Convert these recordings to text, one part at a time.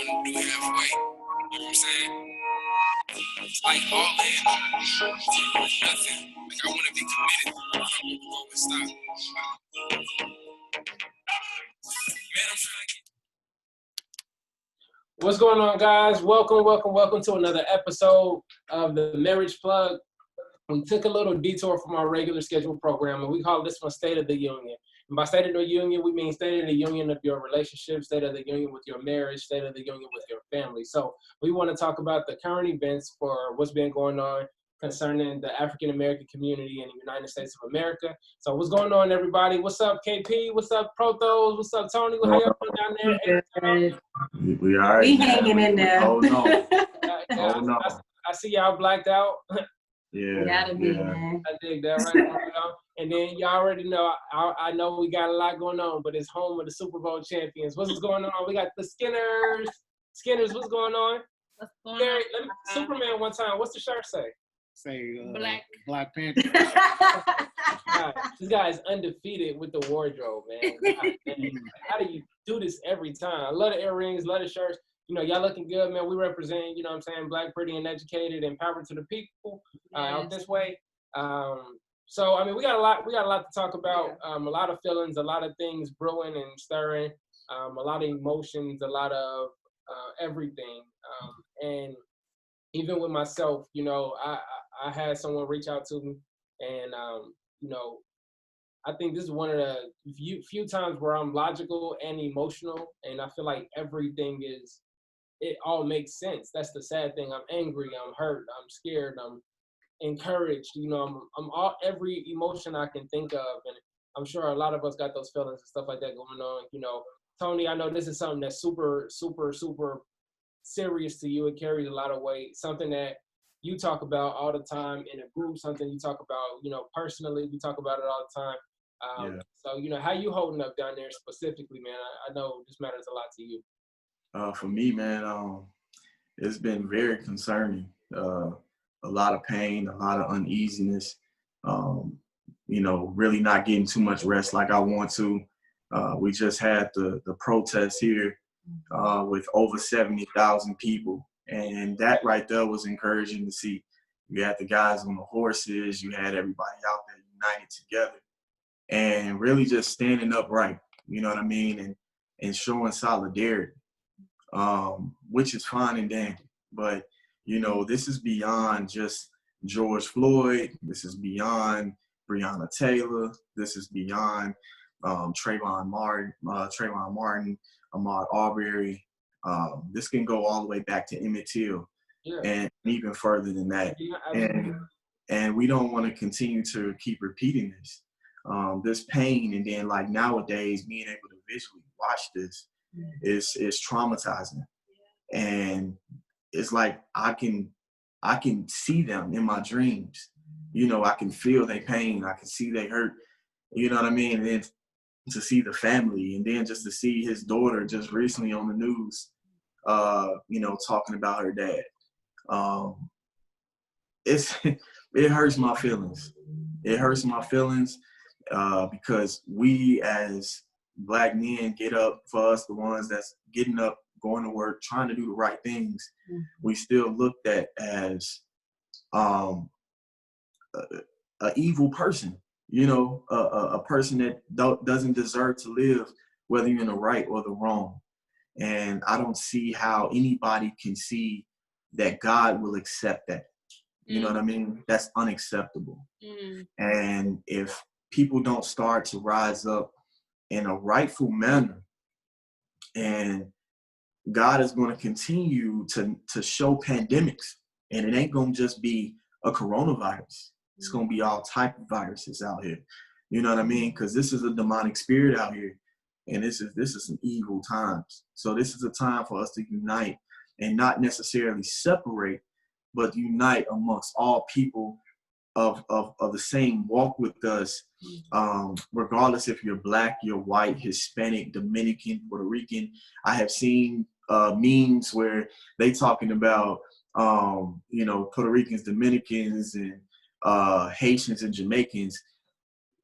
want to do halfway. You know what I'm saying? It's like all in, nothing. Like I want to be committed. I don't want to go and stop. Man, I'm trying to get. What's going on, guys? Welcome to another episode of the Marriage Plug. We took a little detour from our regular scheduled program, and we call this one State of the Union. And by State of the Union, we mean State of the Union of your relationship, State of the Union with your marriage, State of the Union with your family. So we want to talk about the current events for what's been going on concerning the African-American community in the United States of America. So what's going on, everybody? What's up, KP? What's up, Protos? What's up, Tony? How y'all doing down there? We all right. We hanging in there. Hold on. I see y'all blacked out. Yeah. Gotta be, man. I dig that right now. And then y'all already know, I know we got a lot going on, but it's home of the Super Bowl champions. What's going on? We got the Skinners. Skinners, what's going on? What's going Gary, on? Superman one time. What's the shirt say? Black Panther. God, this guy is undefeated with the wardrobe, man. God, man. How do you do this every time? I love the earrings, love the shirts. You know, y'all looking good, man. We represent, you know what I'm saying, black, pretty, and educated, and power to the people out this way. So, I mean, we got a lot to talk about. A lot of feelings, a lot of things brewing and stirring, a lot of emotions, a lot of everything. And even with myself, you know, I had someone reach out to me, and, you know, I think this is one of the few times where I'm logical and emotional, and I feel like it all makes sense. That's the sad thing. I'm angry, I'm hurt, I'm scared, I'm encouraged. You know, I'm all every emotion I can think of, and I'm sure a lot of us got those feelings and stuff like that going on. You know, Tony, I know this is something that's super, super, super serious to you. It carries a lot of weight. Something that you talk about all the time in a group. Something you talk about, you know, personally. We talk about it all the time. So, you know, how you holding up down there specifically, man? I know this matters a lot to you. For me, man, it's been very concerning. A lot of pain, a lot of uneasiness. You know, really not getting too much rest like I want to. We just had the protest here with over 70,000 people, and that right there was encouraging to see. You had the guys on the horses, you had everybody out there united together, and really just standing upright. You know what I mean, and showing solidarity. Which is fine and dandy, but you know, this is beyond just George Floyd. This is beyond Breonna Taylor. This is beyond Trayvon Martin, Ahmaud Arbery. This can go all the way back to Emmett Till, and even further than that. And we don't want to continue to keep repeating this pain, and then like nowadays being able to visually watch this is traumatizing. And it's like I can see them in my dreams. You know, I can feel their pain, I can see they hurt, you know what I mean? And then to see the family, and then just to see his daughter just recently on the news, you know, talking about her dad. It hurts my feelings. It hurts my feelings because we as Black men get up, for us, the ones that's getting up, going to work, trying to do the right things, we still looked at as an evil person, you know, a person that doesn't deserve to live, whether you're in the right or the wrong. And I don't see how anybody can see that God will accept that. You know what I mean? That's unacceptable. And if people don't start to rise up in a rightful manner, and God is going to continue to show pandemics, and it ain't going to just be a coronavirus. It's going to be all type of viruses out here. You know what I mean? Because this is a demonic spirit out here, and this is some evil times. So this is a time for us to unite and not necessarily separate, but unite amongst all people of the same walk with us, regardless if you're Black, you're white, Hispanic, Dominican, Puerto Rican. I have seen memes where they talking about, you know, Puerto Ricans, Dominicans, and Haitians and Jamaicans.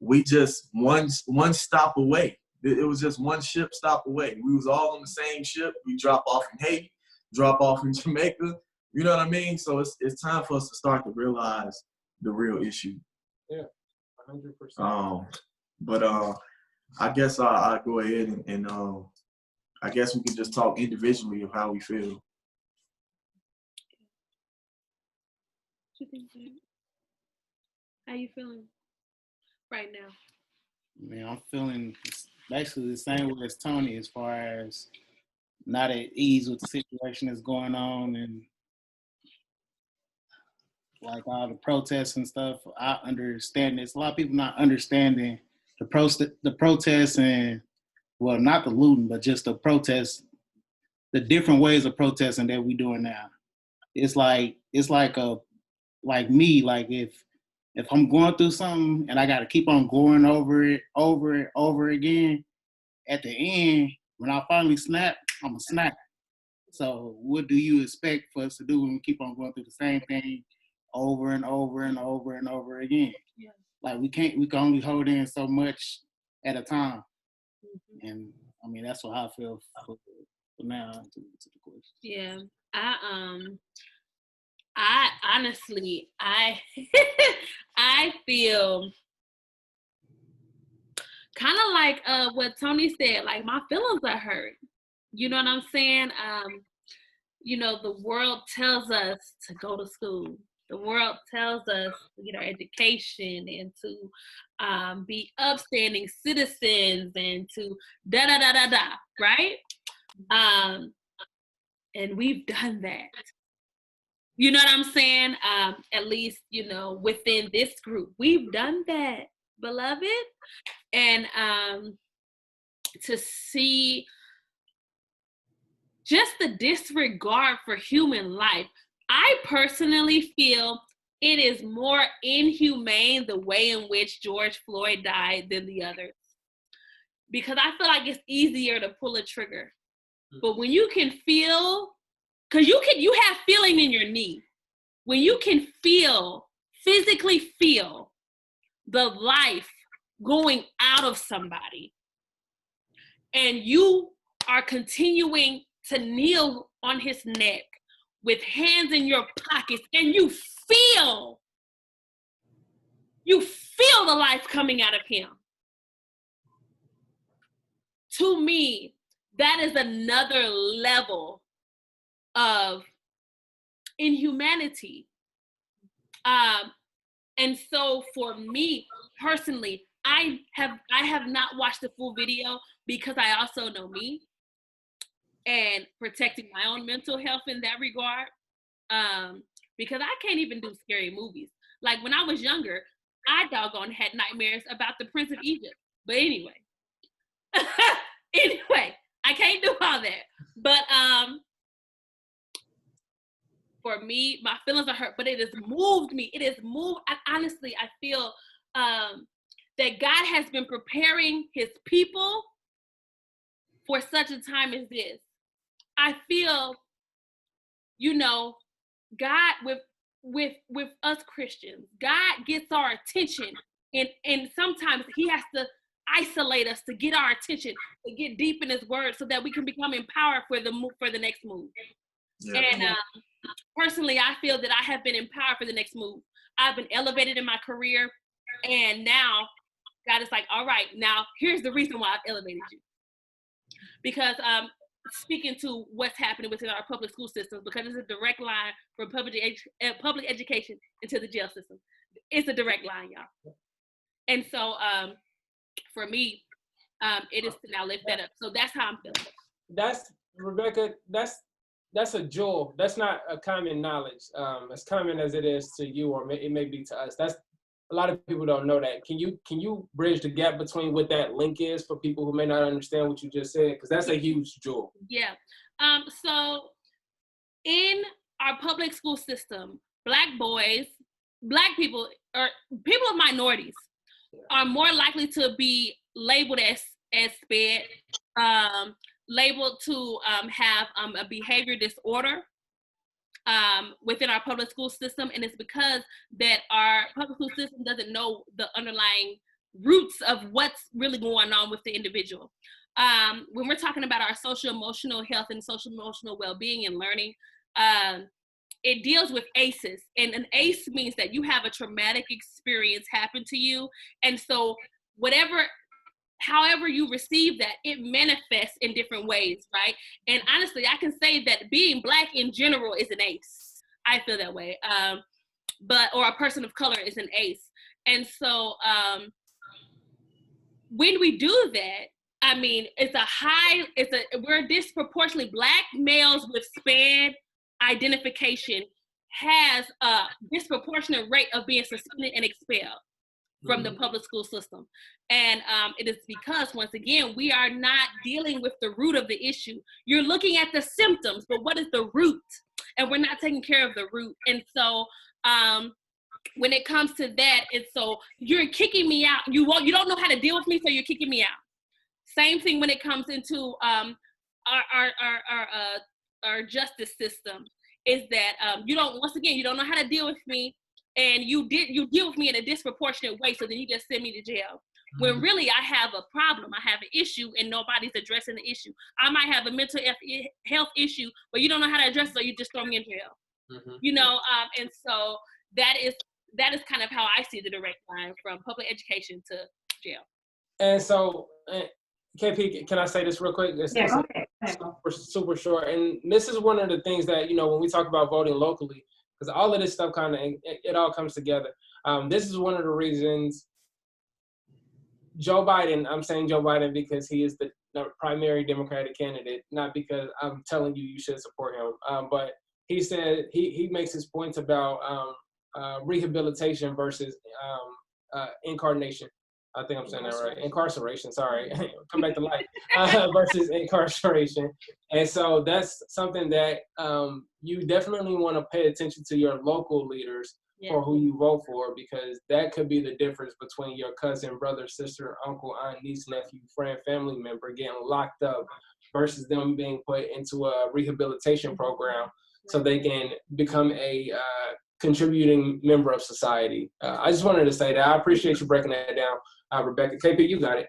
We just one stop away. It was just one ship stop away. We was all on the same ship. We drop off in Haiti, drop off in Jamaica. You know what I mean? So it's time for us to start to realize the real issue. Yeah, 100%. But I guess I'll go ahead and I guess we can just talk individually of how we feel. What you think, Jay? How you feeling right now? I mean, I'm feeling basically the same way as Tony, as far as not at ease with the situation that's going on, and like all the protests and stuff. I understand this. A lot of people not understanding the protests, and well, not the looting, but just the protests, the different ways of protesting that we doing now. It's like me, like if I'm going through something and I got to keep on going over again, at the end, when I finally snap, I'm a snap. So what do you expect for us to do when we keep on going through the same thing over and over and over and over again? Yeah. Like we can only hold in so much at a time. Mm-hmm. And I mean, that's what I feel for now to the question. Yeah. I honestly, I feel kind of like what Tony said, like my feelings are hurt. You know what I'm saying? You know, the world tells us to go to school. The world tells us to get our education and to be upstanding citizens and to da-da-da-da-da, right? And we've done that. You know what I'm saying? At least, you know, within this group, we've done that, beloved. And to see just the disregard for human life, I personally feel it is more inhumane the way in which George Floyd died than the others. Because I feel like it's easier to pull a trigger. But when you can feel, because you have feeling in your knee. When you can physically feel the life going out of somebody, and you are continuing to kneel on his neck with hands in your pockets, and you feel the life coming out of him. To me, that is another level of inhumanity. And so for me personally, I have not watched the full video because I also know me and protecting my own mental health in that regard. Because I can't even do scary movies. Like when I was younger, I doggone had nightmares about the Prince of Egypt. But anyway, I can't do all that. But for me, my feelings are hurt, but it has moved me. It has moved. Honestly, I feel that God has been preparing his people for such a time as this. I feel, you know, God with us Christians, God gets our attention, and sometimes he has to isolate us to get our attention, to get deep in his word so that we can become empowered for the next move. Yeah. And personally, I feel that I have been empowered for the next move. I've been elevated in my career, and now God is like, all right, now here's the reason why I've elevated you. Because speaking to what's happening within our public school systems, because it's a direct line from public education into the jail system. It's a direct line, y'all. And so for me, it is to now lift that up. So that's how I'm feeling. That's, Rebecca, that's a jewel. That's not a common knowledge. As common as it is to you, or it may be to us. That's, a lot of people don't know that. Can you bridge the gap between what that link is for people who may not understand what you just said? Because that's a huge jewel. Yeah. So in our public school system, Black boys, Black people, or people of minorities are more likely to be labeled as SPED, labeled to have a behavior disorder within our public school system. And it's because that our public school system doesn't know the underlying roots of what's really going on with the individual. When we're talking about our social emotional health and social emotional well-being and learning, it deals with ACEs. And an ACE means that you have a traumatic experience happen to you. And so however you receive that, it manifests in different ways, right? And honestly, I can say that being Black in general is an ACE. I feel that way. Or a person of color is an ACE. And so when we do that, I mean, we're disproportionately, Black males with SPAN identification has a disproportionate rate of being suspended and expelled from the public school system. And it is because, once again, we are not dealing with the root of the issue. You're looking at the symptoms, but what is the root? And we're not taking care of the root. And so when it comes to that, it's so you're kicking me out. You don't know how to deal with me, so you're kicking me out. Same thing when it comes into our justice system, is that you don't know how to deal with me, and you deal with me in a disproportionate way, so then you just send me to jail. When really I have a problem, I have an issue, and nobody's addressing the issue. I might have a mental health issue, but you don't know how to address it, so you just throw me in jail. You know, and so that is kind of how I see the direct line from public education to jail. And so, KP, can I say this real quick? It's super short. And this is one of the things that, you know, when we talk about voting locally, because all of this stuff kind of, it all comes together. This is one of the reasons Joe Biden, I'm saying Joe Biden because he is the primary Democratic candidate, not because I'm telling you should support him. But he said, he makes his points about rehabilitation versus incarnation. I think I'm saying that right. Incarceration, sorry. Come back to life. Versus incarceration. And so that's something that you definitely want to pay attention to your local leaders for who you vote for, because that could be the difference between your cousin, brother, sister, uncle, aunt, niece, nephew, friend, family member getting locked up versus them being put into a rehabilitation program so they can become a contributing member of society. I just wanted to say that. I appreciate you breaking that down, Rebecca. KP, you got it.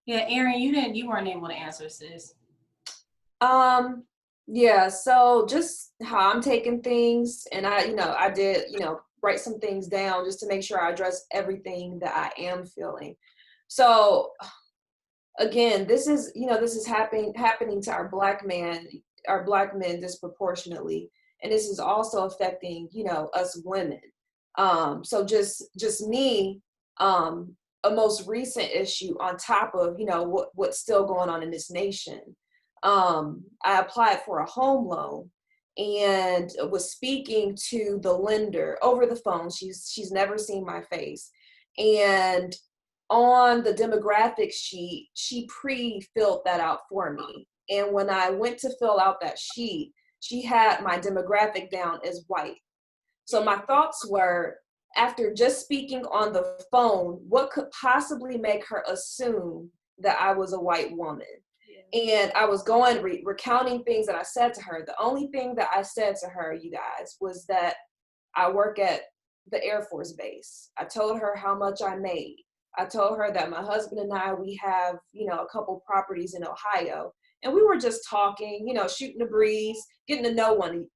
Yeah, Erin, you weren't able to answer, sis. Yeah, so just how I'm taking things, and I did, write some things down just to make sure I address everything that I am feeling. So again, this is happening to our black men disproportionately. And this is also affecting, us women. So just me, a most recent issue on top of, what's still going on in this nation. I applied for a home loan and was speaking to the lender over the phone. She's never seen my face. And on the demographic sheet, she pre-filled that out for me. And when I went to fill out that sheet, she had my demographic down as white. So my thoughts were, after just speaking on the phone, what could possibly make her assume that I was a white woman? And I was going, recounting things that I said to her. The only thing that I said to her, you guys, was that I work at the Air Force Base. I told her how much I made. I told her that my husband and I, we have, a couple properties in Ohio. And we were just talking, shooting the breeze, getting to know one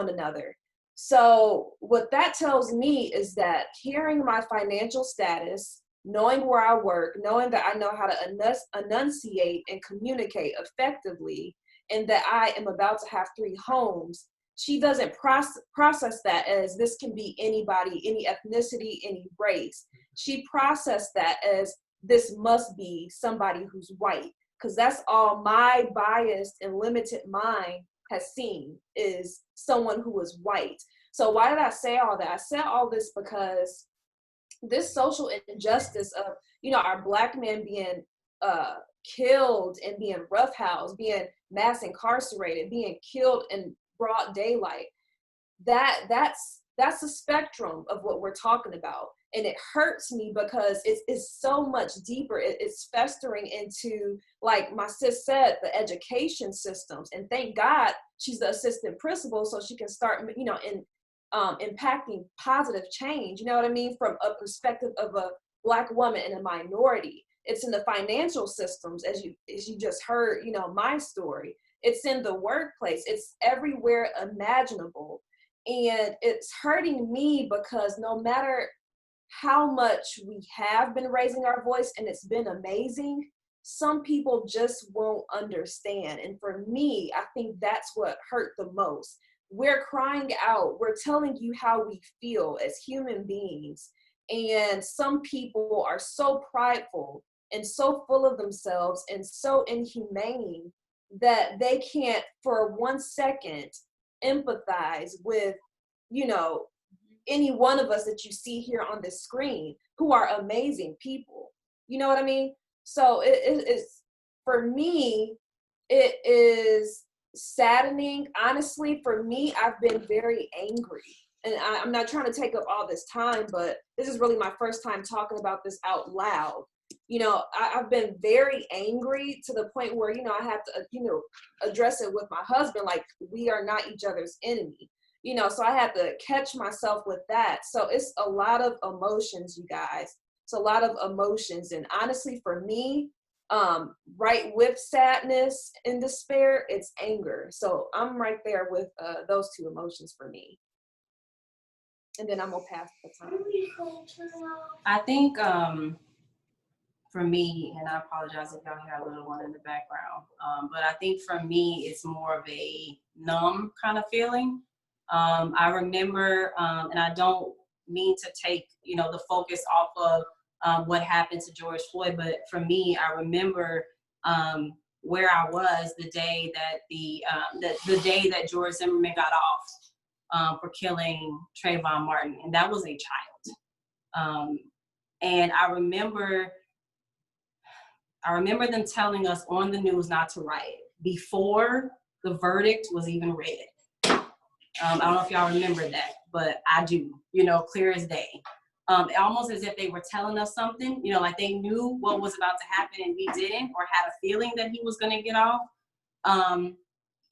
another. So what that tells me is that hearing my financial status, knowing where I work, knowing that I know how to enunciate and communicate effectively, and that I am about to have 3 homes, she doesn't process that as this can be anybody, any ethnicity, any race. She processed that as this must be somebody who's white, because that's all my biased and limited mind has seen, is someone who is white. So why did I say all that? I said all this because this social injustice of, our black men being killed and being roughhoused, being mass incarcerated, being killed in broad daylight, that's a spectrum of what we're talking about. And it hurts me because it's so much deeper. It's festering into, like my sis said, the education systems. And thank God she's the assistant principal, so she can start, impacting positive change, you know what I mean? From a perspective of a Black woman and a minority. It's in the financial systems, as you just heard, you know, my story. It's in the workplace. It's everywhere imaginable. And it's hurting me because no matter how much we have been raising our voice, and it's been amazing, some people just won't understand. And for me, I think that's what hurt the most. We're crying out, we're telling you how we feel as human beings. And some people are so prideful and so full of themselves and so inhumane that they can't for 1 second empathize with, you know, any one of us that you see here on this screen, who are amazing people. You know what I mean? So it's, for me, it is saddening. Honestly, for me, I've been very angry. And I'm not trying to take up all this time, but this is really my first time talking about this out loud. You know, I've been very angry to the point where, you know, I have to, you know, address it with my husband, like, we are not each other's enemy. You know, so I had to catch myself with that. So it's a lot of emotions, you guys. It's a lot of emotions. And honestly, for me, right with sadness and despair, it's anger. So I'm right there with those two emotions for me. And then I'm gonna pass the time. I think for me, and I apologize if y'all hear a little one in the background, but I think for me, it's more of a numb kind of feeling. I remember, and I don't mean to take, you know, the focus off of what happened to George Floyd, but for me, I remember where I was the day that the day that George Zimmerman got off for killing Trayvon Martin, and that was a child. And I remember them telling us on the news not to riot before the verdict was even read. I don't know if y'all remember that, but I do, you know, clear as day. Almost as if they were telling us something, you know, like they knew what was about to happen and we didn't, or had a feeling that he was going to get off.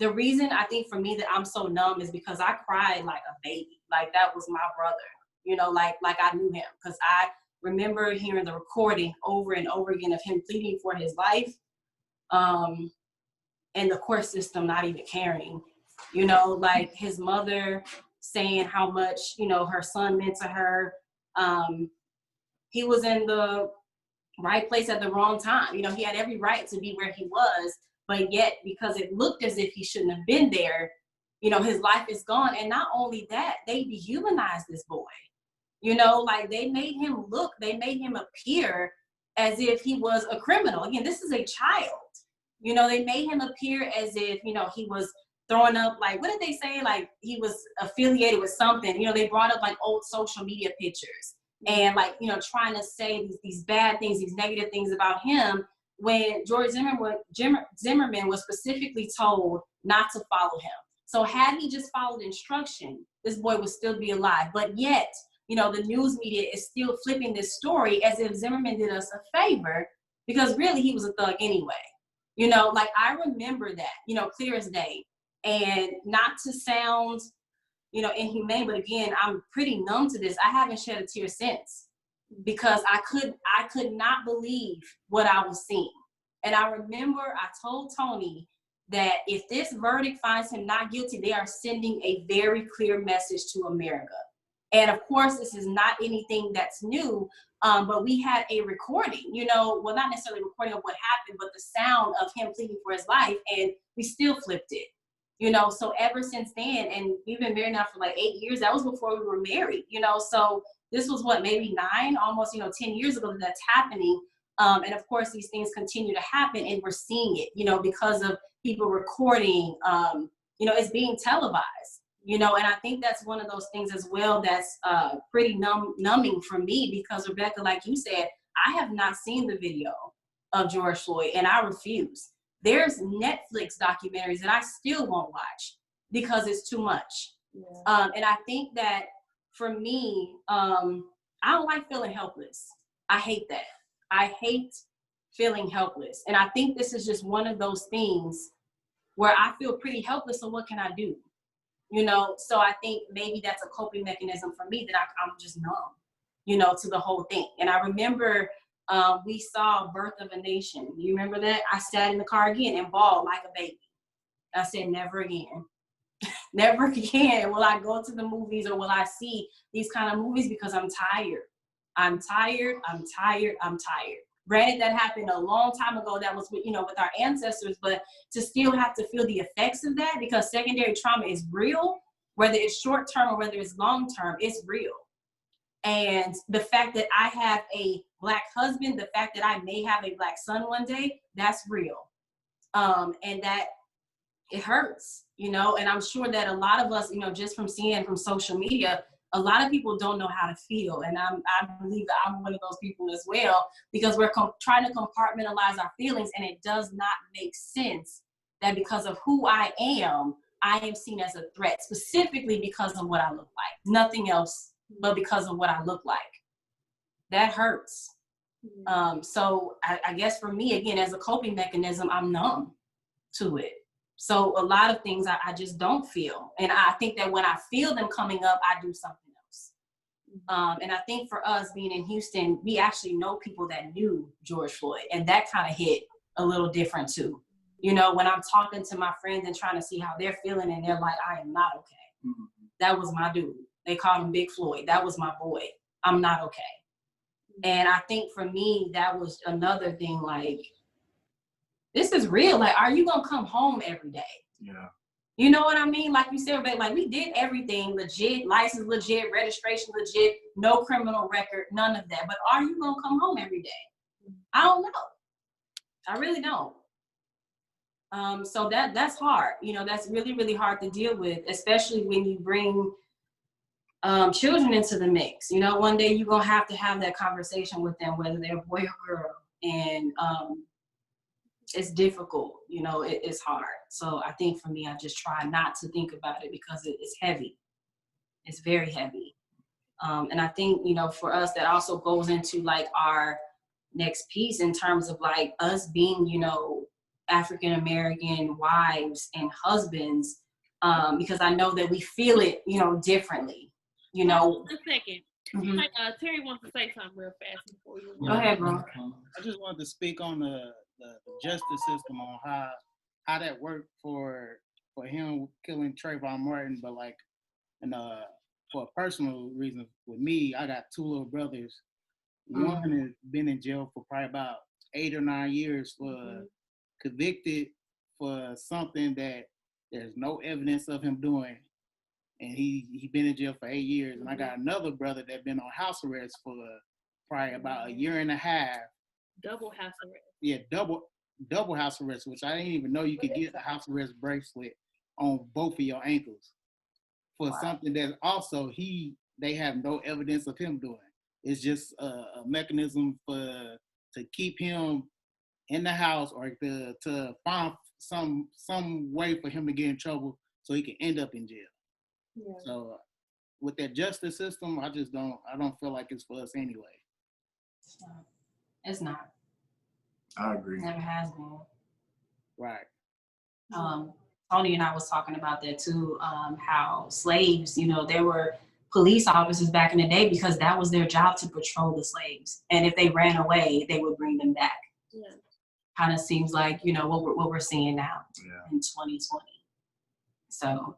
The reason I think for me that I'm so numb is because I cried like a baby. Like that was my brother, you know, like I knew him, because I remember hearing the recording over and over again of him pleading for his life, and the court system not even caring. You know, like his mother saying how much, you know, her son meant to her. He was in the right place at the wrong time. You know, he had every right to be where he was, but yet because it looked as if he shouldn't have been there, you know, his life is gone. And not only that, they dehumanized this boy. You know, like they made him appear as if he was a criminal. Again, this is a child. You know, they made him appear as if, you know, he was throwing up, like, what did they say? Like he was affiliated with something. You know, they brought up like old social media pictures and like, you know, trying to say these bad things, these negative things about him, when George Zimmerman was specifically told not to follow him. So had he just followed instruction, this boy would still be alive. But yet, you know, the news media is still flipping this story as if Zimmerman did us a favor, because really he was a thug anyway. You know, like I remember that, you know, clear as day. And not to sound, you know, inhumane, but again, I'm pretty numb to this. I haven't shed a tear since, because I could not believe what I was seeing. And I remember I told Tony that if this verdict finds him not guilty, they are sending a very clear message to America. And of course, this is not anything that's new, but we had a recording, you know, well, not necessarily a recording of what happened, but the sound of him pleading for his life, and we still flipped it. You know, so ever since then, and we've been married now for like 8 years, that was before we were married, you know, so this was what, maybe 9, almost, you know, 10 years ago that's happening. And of course, these things continue to happen, and we're seeing it, you know, because of people recording, you know, it's being televised, you know, and I think that's one of those things as well that's pretty numbing for me, because Rebecca, like you said, I have not seen the video of George Floyd, and I refuse. There's Netflix documentaries that I still won't watch because it's too much. Yeah. And I think that for me, I don't like feeling helpless. I hate that. I hate feeling helpless. And I think this is just one of those things where I feel pretty helpless. So what can I do? You know, so I think maybe that's a coping mechanism for me, that I'm just numb. to the whole thing. And I remember we saw Birth of a Nation. You remember that? I sat in the car again and bawled like a baby. I said, never again. Never again will I go to the movies or will I see these kind of movies because I'm tired. I'm tired. Granted, that happened a long time ago. That was with our ancestors, but to still have to feel the effects of that, because secondary trauma is real, whether it's short term or whether it's long term, it's real. And the fact that I have a Black husband, the fact that I may have a Black son one day, that's real. And that it hurts, and I'm sure that a lot of us, just from seeing from social media, a lot of people don't know how to feel. And I believe that I'm one of those people as well, because we're trying to compartmentalize our feelings, and it does not make sense that because of who I am seen as a threat, specifically because of what I look like. Nothing else but because of what I look like. That hurts. So I guess for me, again, as a coping mechanism, I'm numb to it. So a lot of things I just don't feel. And I think that when I feel them coming up, I do something else. And I think for us being in Houston, we actually know people that knew George Floyd, and that kind of hit a little different too. When I'm talking to my friends and trying to see how they're feeling, and they're like, I am not okay. That was my dude. They called him Big Floyd. That was my boy. I'm not okay. And I think for me, that was another thing, like, this is real. Like, are you going to come home every day? Yeah. You know what I mean? Like you said, like, we did everything legit, license legit, registration legit, no criminal record, none of that. But are you going to come home every day? I don't know. I really don't. So that's hard. That's really, really hard to deal with, especially when you bring children into the mix. One day you're going to have that conversation with them, whether they're a boy or girl. And it's difficult, it's hard. So I think for me, I just try not to think about it because it's heavy. It's very heavy. And I think, for us, that also goes into like our next piece in terms of like us being, African-American wives and husbands, because I know that we feel it, differently, A second. Mm-hmm. Terry wants to say something real fast before you. Go ahead, bro. I just wanted to speak on the justice system, on how that worked for him killing Trayvon Martin, but like, and for a personal reason with me, I got two little brothers. One has been in jail for probably about 8 or 9 years for convicted for something that there's no evidence of him doing, and he been in jail for 8 years. And I got another brother that been on house arrest for probably about 1.5 years. Double house arrest. Yeah, double house arrest, which I didn't even know you could get a house arrest bracelet on both of your ankles for something that also they have no evidence of him doing. It's just a mechanism to keep him in the house, or to find some way for him to get in trouble so he can end up in jail. Yeah. So with that justice system, I don't feel like it's for us anyway. It's not. I agree. Never has been. Right. Tony and I was talking about that too, how slaves, there were police officers back in the day because that was their job, to patrol the slaves. And if they ran away, they would bring them back. Yeah. Kind of seems like, what we're seeing now in 2020. So.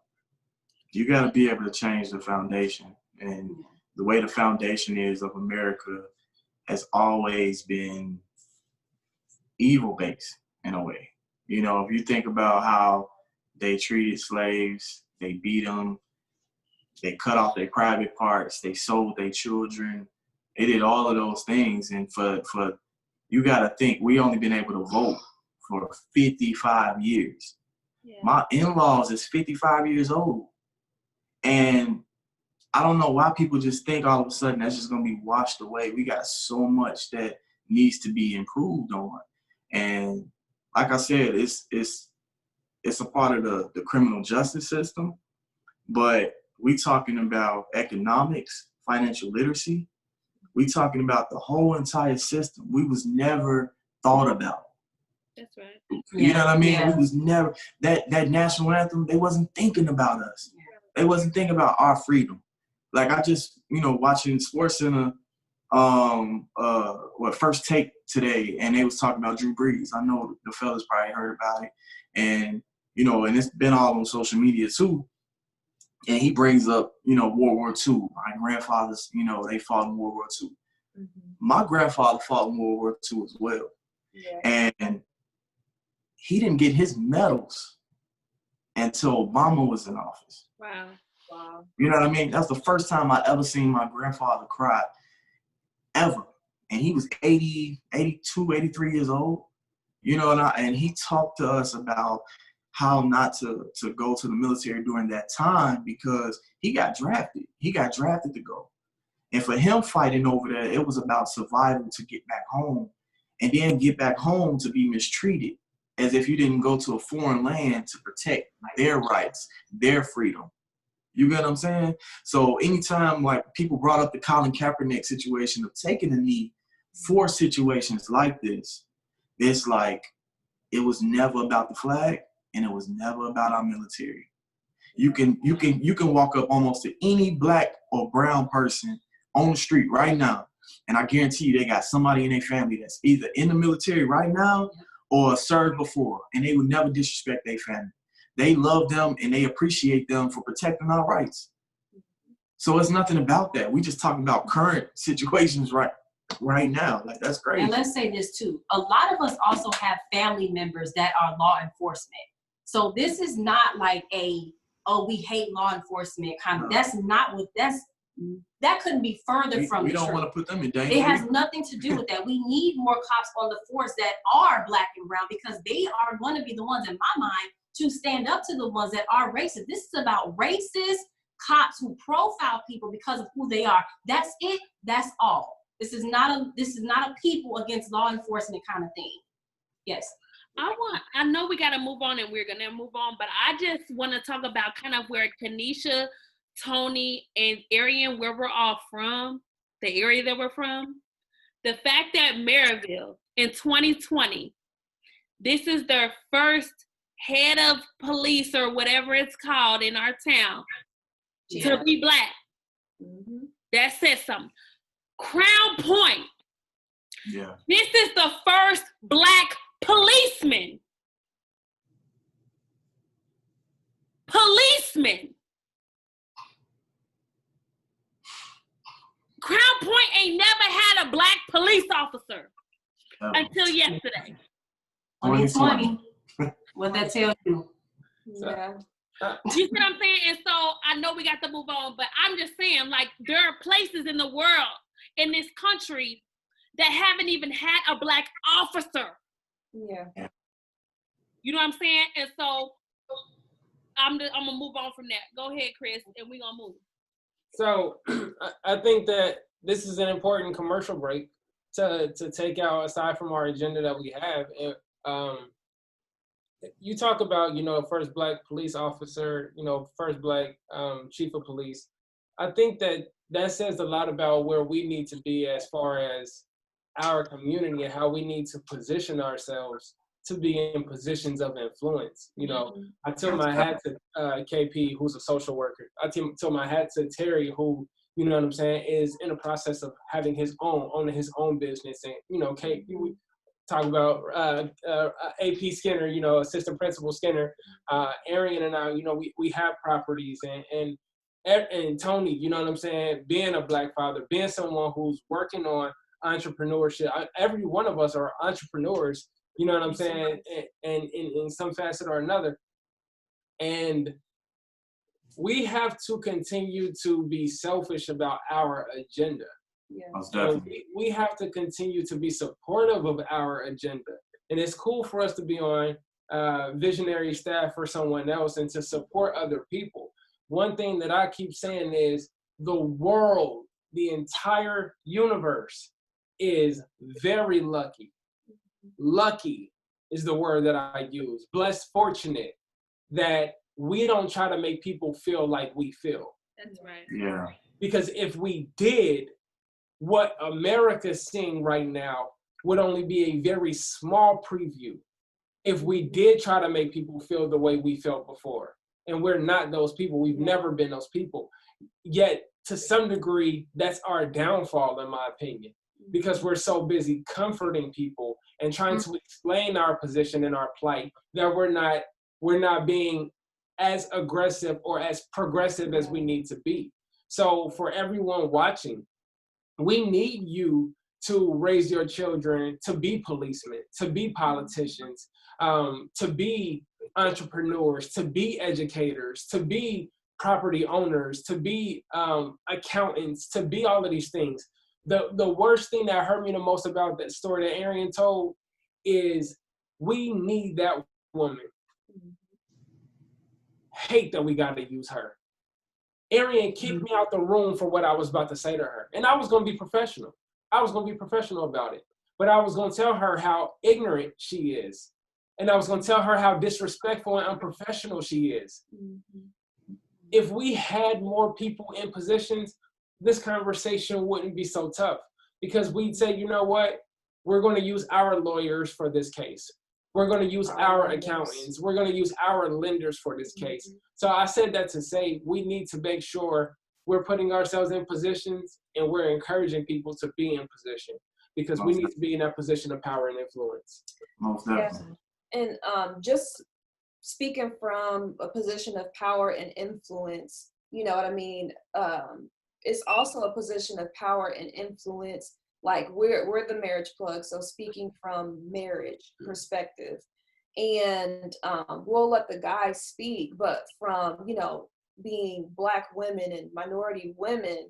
You got to be able to change the foundation. And the way the foundation is of America has always been evil-based in a way. If you think about how they treated slaves, they beat them, they cut off their private parts, they sold their children, they did all of those things. And for you got to think, we only been able to vote for 55 years. Yeah. My in-laws is 55 years old. And I don't know why people just think all of a sudden that's just going to be washed away. We got so much that needs to be improved on. And like I said, it's a part of the criminal justice system, but we talking about economics, financial literacy. We talking about the whole entire system. We was never thought about. That's right. You know what I mean? Yeah. We was never, that national anthem, they wasn't thinking about us. They wasn't thinking about our freedom. Like I just, watching SportsCenter First Take today, and they was talking about Drew Brees. I know the fellas probably heard about it, and and it's been all on social media too. And he brings up, World War II. My grandfathers, they fought in World War II. Mm-hmm. My grandfather fought in World War II as well. Yeah. And he didn't get his medals until Obama was in office. Wow. You know what I mean? That's the first time I ever seen my grandfather cry, ever. And he was 80, 82, 83 years old. And he talked to us about how not to go to the military during that time because he got drafted. He got drafted to go. And for him fighting over there, it was about survival to get back home and then get back home to be mistreated as if you didn't go to a foreign land to protect their rights, their freedom. You get what I'm saying? So anytime like people brought up the Colin Kaepernick situation of taking a knee for situations like this, it's like it was never about the flag and it was never about our military. You can walk up almost to any black or brown person on the street right now, and I guarantee you they got somebody in their family that's either in the military right now or served before, and they would never disrespect their family. They love them and they appreciate them for protecting our rights. So it's nothing about that. We just talking about current situations right now. Like, that's crazy. And let's say this too. A lot of us also have family members that are law enforcement. So this is not like we hate law enforcement kind of. That's not what that couldn't be further from the truth. We don't want to put them in danger. It has nothing to do with that. We need more cops on the force that are black and brown because they are going to be the ones, in my mind, to stand up to the ones that are racist. This is about racist cops who profile people because of who they are. That's it. That's all. This is not a people against law enforcement kind of thing. Yes. I know we got to move on and we're going to move on, but I just want to talk about kind of where Kanisha, Tony, and Arian, where we're all from, the area that we're from. The fact that Maryville in 2020, this is their first head of police or whatever it's called in our town to be black. Mm-hmm. That says something. Crown Point. Yeah. This is the first black policeman. Crown Point ain't never had a black police officer until yesterday. 2020. What that tells you. Yeah. You see what I'm saying? And so I know we got to move on, but I'm just saying, like, there are places in the world, in this country, that haven't even had a black officer. Yeah. You know what I'm saying? And so I'm gonna move on from that. Go ahead, Chris, and we're gonna move. So I think that this is an important commercial break to take out aside from our agenda that we have. You talk about, first black police officer, first black chief of police. I think that says a lot about where we need to be as far as our community and how we need to position ourselves to be in positions of influence. I tip my hat to KP, who's a social worker. I tip my hat to Terry, who, is in the process of owning his own business. And, KP, we talk about AP Skinner, assistant principal Skinner, Arian and I, we have properties and Tony, being a black father, being someone who's working on entrepreneurship. Every one of us are entrepreneurs, and in some facet or another. And we have to continue to be selfish about our agenda. Yeah. So we have to continue to be supportive of our agenda. And it's cool for us to be on visionary staff for someone else and to support other people. One thing that I keep saying is the world, the entire universe is very lucky. Lucky is the word that I use. Blessed, fortunate that we don't try to make people feel like we feel. That's right. Yeah. Because if we did, what America's seeing right now would only be a very small preview if we did try to make people feel the way we felt before. And we're not those people. We've never been those people. Yet, to some degree, that's our downfall, in my opinion, because we're so busy comforting people and trying to explain our position and our plight that we're not being as aggressive or as progressive as we need to be. So for everyone watching, we need you to raise your children to be policemen, to be politicians, to be entrepreneurs, to be educators, to be property owners, to be accountants, to be all of these things. The worst thing that hurt me the most about that story that Arian told is we need that woman. Hate that we got to use her. Arian kicked me out the room for what I was about to say to her. And I was going to be professional. I was going to be professional about it. But I was going to tell her how ignorant she is. And I was going to tell her how disrespectful and unprofessional she is. If we had more people in positions, this conversation wouldn't be so tough. Because we'd say, you know what? We're going to use our lawyers for this case. We're going to use our accountants. We're going to use our lenders for this case. So I said that to say we need to make sure we're putting ourselves in positions and we're encouraging people to be in position, because we need to be in that position of power and influence. Most definitely. And just speaking from a position of power and influence, you know what I mean? It's also a position of power and influence. Like we're the marriage plug, so speaking from marriage perspective, and we'll let the guys speak, but from, you know, being Black women and minority women,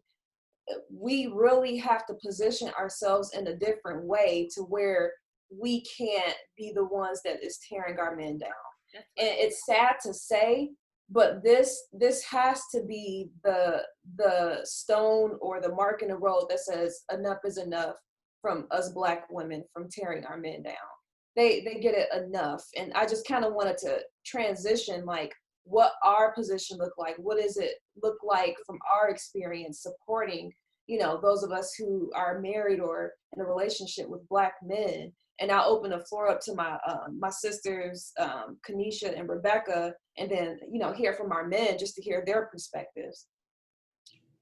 we really have to position ourselves in a different way to where we can't be the ones that is tearing our men down. And it's sad to say, but this has to be the stone or the mark in the road that says enough is enough from us Black women from tearing our men down. They get it enough. And I just kind of wanted to transition, like, what our position look like. What does it look like from our experience supporting, you know, those of us who are married or in a relationship with Black men. And I'll open the floor up to my sisters, Kanisha and Rebecca, and then, you know, hear from our men just to hear their perspectives.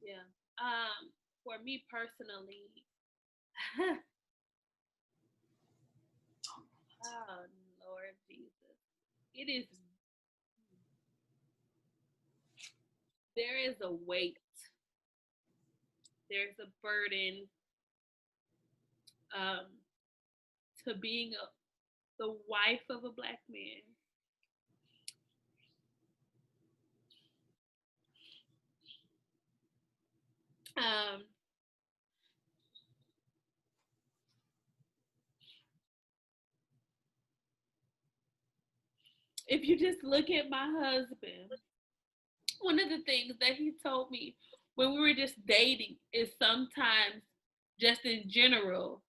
Yeah. For me personally, oh Lord Jesus, there is a weight, there's a burden to being the wife of a Black man. If you just look at my husband, one of the things that he told me when we were just dating is sometimes, just in general,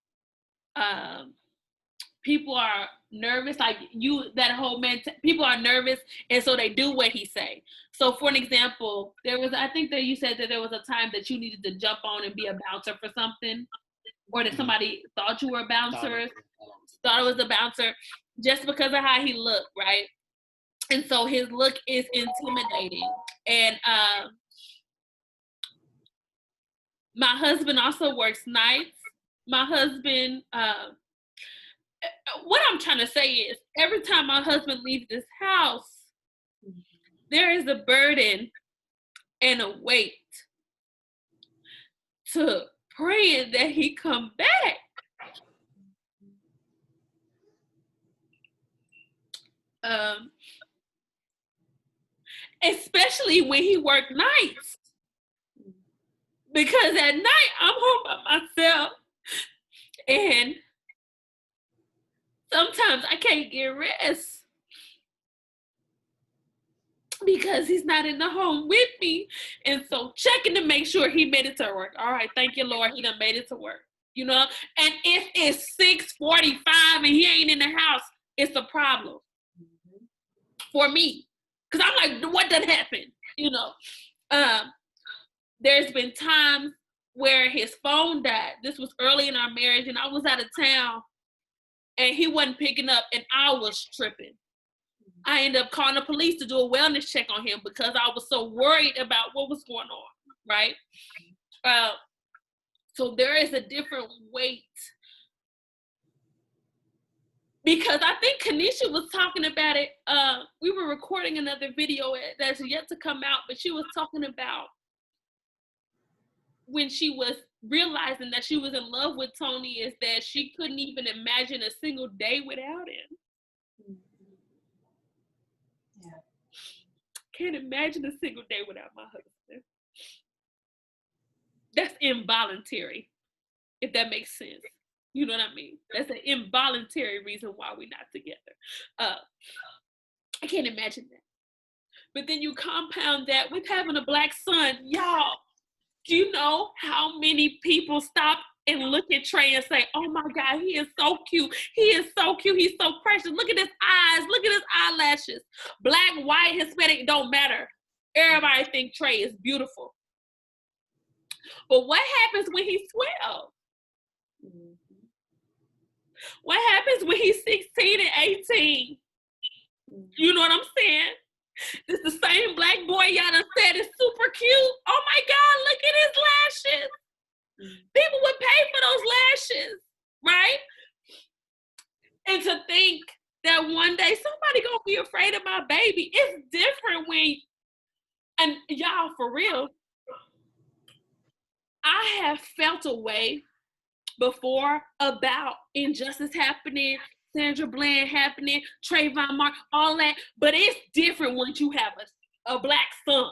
people are nervous, like you, that whole people are nervous, and so they do what he say. So for an example, I think that you said that there was a time that you needed to jump on and be a bouncer for something, or that somebody thought you were a bouncer, thought it was a bouncer, just because of how he looked, right? And so his look is intimidating. And my husband also works nights. My husband, what I'm trying to say is, every time my husband leaves this house, there is a burden and a weight to praying that he come back. Especially when he worked nights, because at night I'm home by myself, and sometimes I can't get rest because he's not in the home with me. And so checking to make sure he made it to work. All right, thank you, Lord, he done made it to work, you know? And if it's 6:45 and he ain't in the house, it's a problem for me. Because I'm like, what done happened? You know, there's been times where his phone died. This was early in our marriage, and I was out of town, and he wasn't picking up, and I was tripping. I ended up calling the police to do a wellness check on him because I was so worried about what was going on, right? So there is a different weight. Because I think Kanisha was talking about it. We were recording another video that's yet to come out, but she was talking about when she was realizing that she was in love with Tony, is that she couldn't even imagine a single day without him. Yeah. Can't imagine a single day without my husband. That's involuntary, if that makes sense. You know what I mean? That's an involuntary reason why we're not together. I can't imagine that. But then you compound that with having a Black son. Y'all, do you know how many people stop and look at Trey and say, oh my God, he is so cute. He is so cute. He's so precious. Look at his eyes. Look at his eyelashes. Black, white, Hispanic, don't matter. Everybody think Trey is beautiful. But what happens when he's 12? What happens when he's 16 and 18? You know what I'm saying? This the same Black boy y'all done said is super cute. Oh my God, look at his lashes. People would pay for those lashes, right? And to think that one day somebody gonna be afraid of my baby. It's different when, and y'all, for real, I have felt a way before about injustice happening, Sandra Bland happening, Trayvon Martin, all that. But it's different once you have a Black son.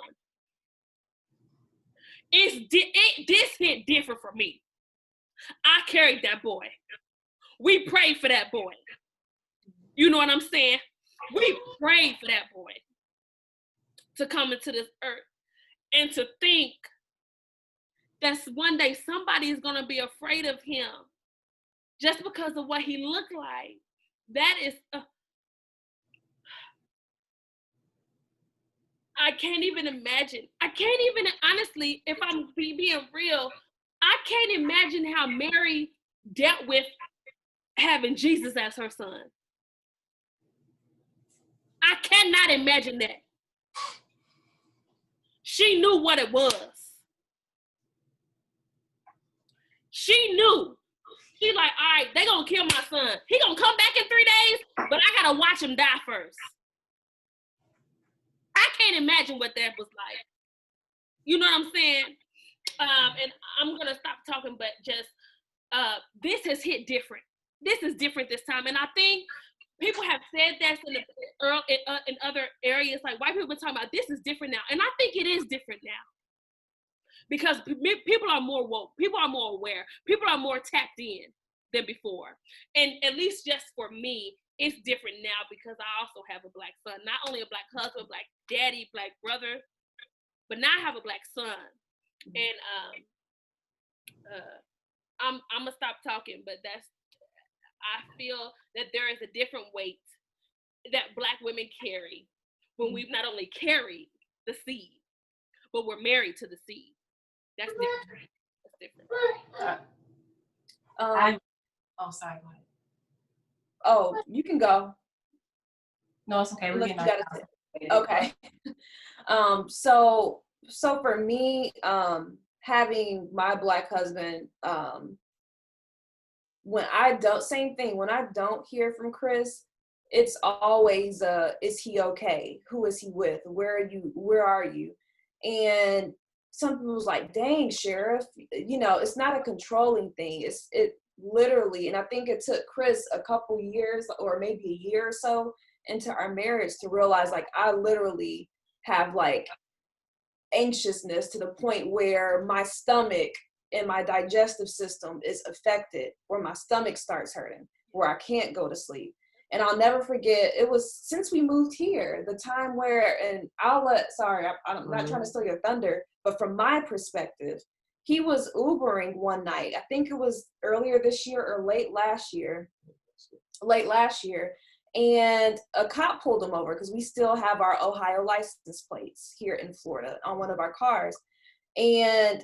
This hit different for me. I carried that boy. We prayed for that boy. You know what I'm saying? We prayed for that boy to come into this earth. And to think that one day somebody is going to be afraid of him just because of what he looked like. That is, I can't even imagine. I can't even, honestly, if I'm being real, I can't imagine how Mary dealt with having Jesus as her son. I cannot imagine that. She knew what it was. She knew. She like, all right, they gonna kill my son. He gonna come back in 3 days, but I gotta watch him die first. I can't imagine what that was like. You know what I'm saying? And I'm gonna stop talking, but just this has hit different. This is different this time, and I think people have said that in other areas. Like white people have been talking about this is different now, and I think it is different now. Because people are more woke, people are more aware, people are more tapped in than before. And at least just for me, it's different now because I also have a Black son. Not only a Black husband, Black daddy, Black brother, but now I have a Black son. And I'm gonna stop talking, but I feel that there is a different weight that Black women carry when we've not only carried the seed, but we're married to the seed. That's different. That's different. Sorry, go ahead. Oh, you can go. No, it's okay. We're getting okay. So for me, having my Black husband, when I don't hear from Chris, it's always is he okay? Who is he with? Where are you? And some people was like, dang, Sheriff, it's not a controlling thing. It literally, and I think it took Chris a couple years or maybe a year or so into our marriage to realize, like, I literally have like anxiousness to the point where my stomach and my digestive system is affected, where my stomach starts hurting, where I can't go to sleep. And I'll never forget, it was since we moved here, the time where, and I'm not trying to steal your thunder, but from my perspective, he was Ubering one night. I think it was earlier this year or late last year. And a cop pulled him over because we still have our Ohio license plates here in Florida on one of our cars. And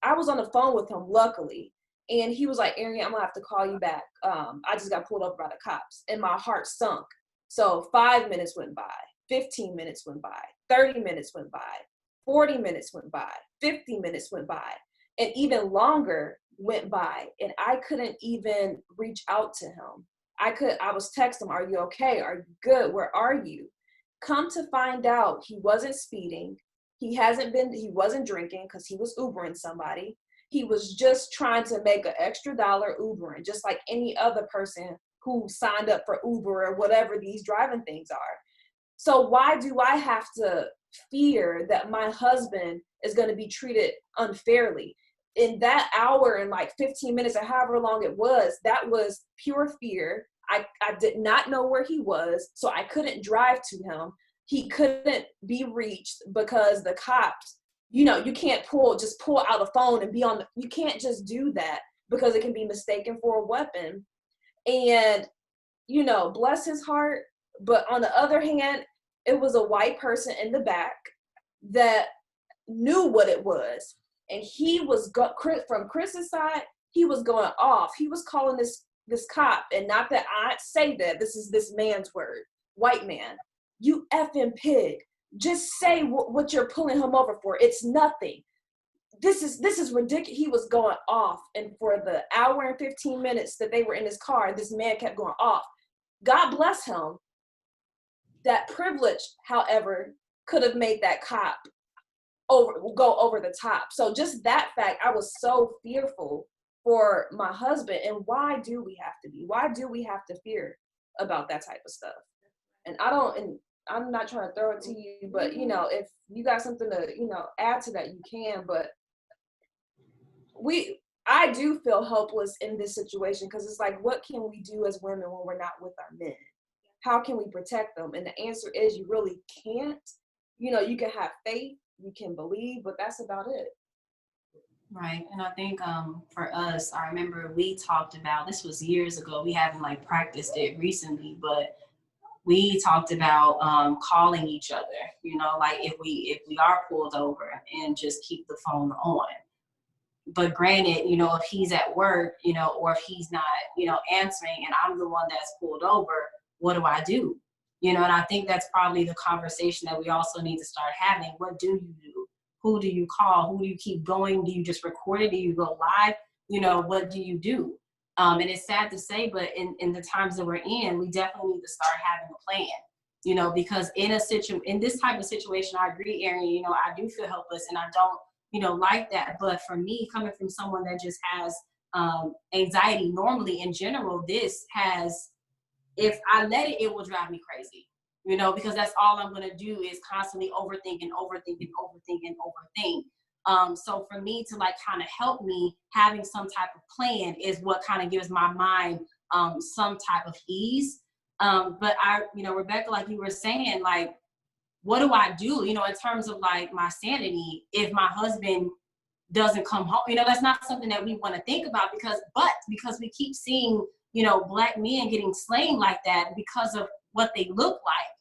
I was on the phone with him, luckily. And he was like, Arian, I'm gonna have to call you back. I just got pulled over by the cops. And my heart sunk So 5 minutes went by, 15 minutes went by, 30 minutes went by, 40 minutes went by, 50 minutes went by, and even longer went by, and I couldn't even reach out to him. I was texting him, are you okay? Are you good? Where are you? Come to find out, he wasn't speeding. He wasn't drinking because he was Ubering somebody. He was just trying to make an extra dollar Ubering, just like any other person who signed up for Uber or whatever these driving things are. So why do I have to fear that my husband is going to be treated unfairly? In that hour and like 15 minutes or however long it was, that was pure fear. I did not know where he was, so I couldn't drive to him. He couldn't be reached because the cops, you can't just pull out a phone and you can't just do that because it can be mistaken for a weapon. And, bless his heart. But on the other hand, it was a white person in the back that knew what it was. And he was, from Chris's side, he was going off. He was calling this cop, and not that I say that, this is this man's word, white man, you effing pig. Just say what you're pulling him over for. It's nothing. This is ridiculous. He was going off. And for the hour and 15 minutes that they were in his car, this man kept going off. God bless him. That privilege, however, could have made that cop go over the top. So just that fact, I was so fearful for my husband. And why do we have to fear about that type of stuff? And I'm not trying to throw it to you, but if you got something to, add to that, you can. But I do feel helpless in this situation, because it's like, what can we do as women when we're not with our men? How can we protect them? And the answer is, you really can't. You can have faith, you can believe, but that's about it. Right. And I think for us, I remember we talked about, this was years ago, we haven't practiced it recently, but we talked about calling each other, if we are pulled over, and just keep the phone on. But granted, if he's at work, or if he's not, answering, and I'm the one that's pulled over, what do I do? And I think that's probably the conversation that we also need to start having. What do you do? Who do you call? Who do you keep going? Do you just record it? Do you go live? What do you do? And it's sad to say, but in the times that we're in, we definitely need to start having a plan, because in this type of situation, I agree, Erin, I do feel helpless, and I don't, like that. But for me, coming from someone that just has anxiety normally in general, if I let it, it will drive me crazy, because that's all I'm going to do is constantly overthink. So for me to kind of help me, having some type of plan is what kind of gives my mind some type of ease. But Rebecca, like you were saying, what do I do, in terms of my sanity if my husband doesn't come home? That's not something that we want to think about, because we keep seeing, Black men getting slain like that because of what they look like,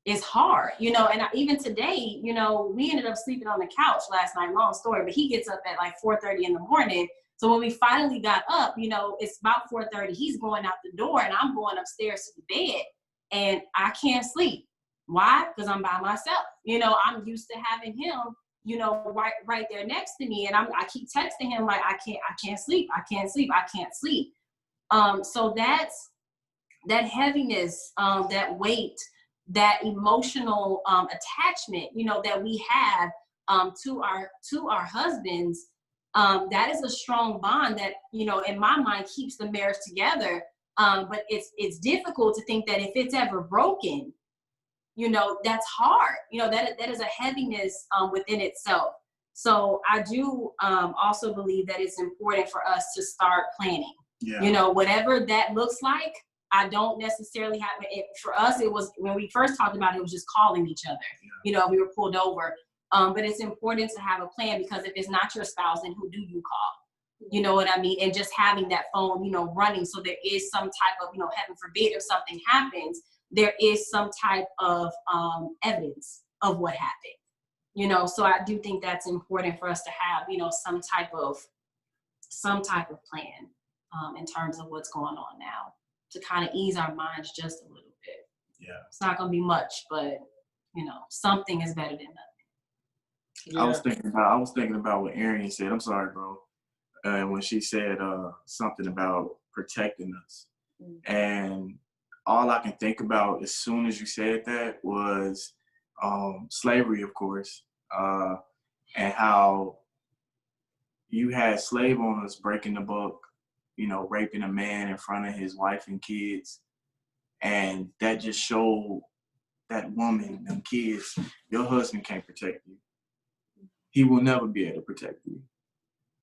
is hard, and even today, we ended up sleeping on the couch last night, long story, but he gets up at 4:30 in the morning. So when we finally got up, it's about 4:30, he's going out the door, and I'm going upstairs to the bed, and I can't sleep. Why? Because I'm by myself. I'm used to having him, right there next to me, and I keep texting him I can't sleep. So that's that heaviness, that weight, that emotional attachment, that we have to our husbands. That is a strong bond that, in my mind, keeps the marriage together. But it's difficult to think that if it's ever broken, that's hard. That is a heaviness within itself. So I do also believe that it's important for us to start planning. Yeah. Whatever that looks like. I don't necessarily have it. For us, it was, when we first talked about it, it was just calling each other. Yeah. We were pulled over. But it's important to have a plan, because if it's not your spouse, then who do you call? You know what I mean? And just having that phone, running, so there is some type of, heaven forbid, if something happens, there is some type of evidence of what happened. So I do think that's important for us to have, some type of plan in terms of what's going on now. to kind of ease our minds just a little bit. Yeah. It's not going to be much, but, something is better than nothing. Yeah. I was thinking about what Arian said. I'm sorry, bro. When she said something about protecting us. And all I can think about as soon as you said that was slavery, of course, and how you had slave owners breaking the book, raping a man in front of his wife and kids. And that just showed that woman, them kids, your husband can't protect you. He will never be able to protect you.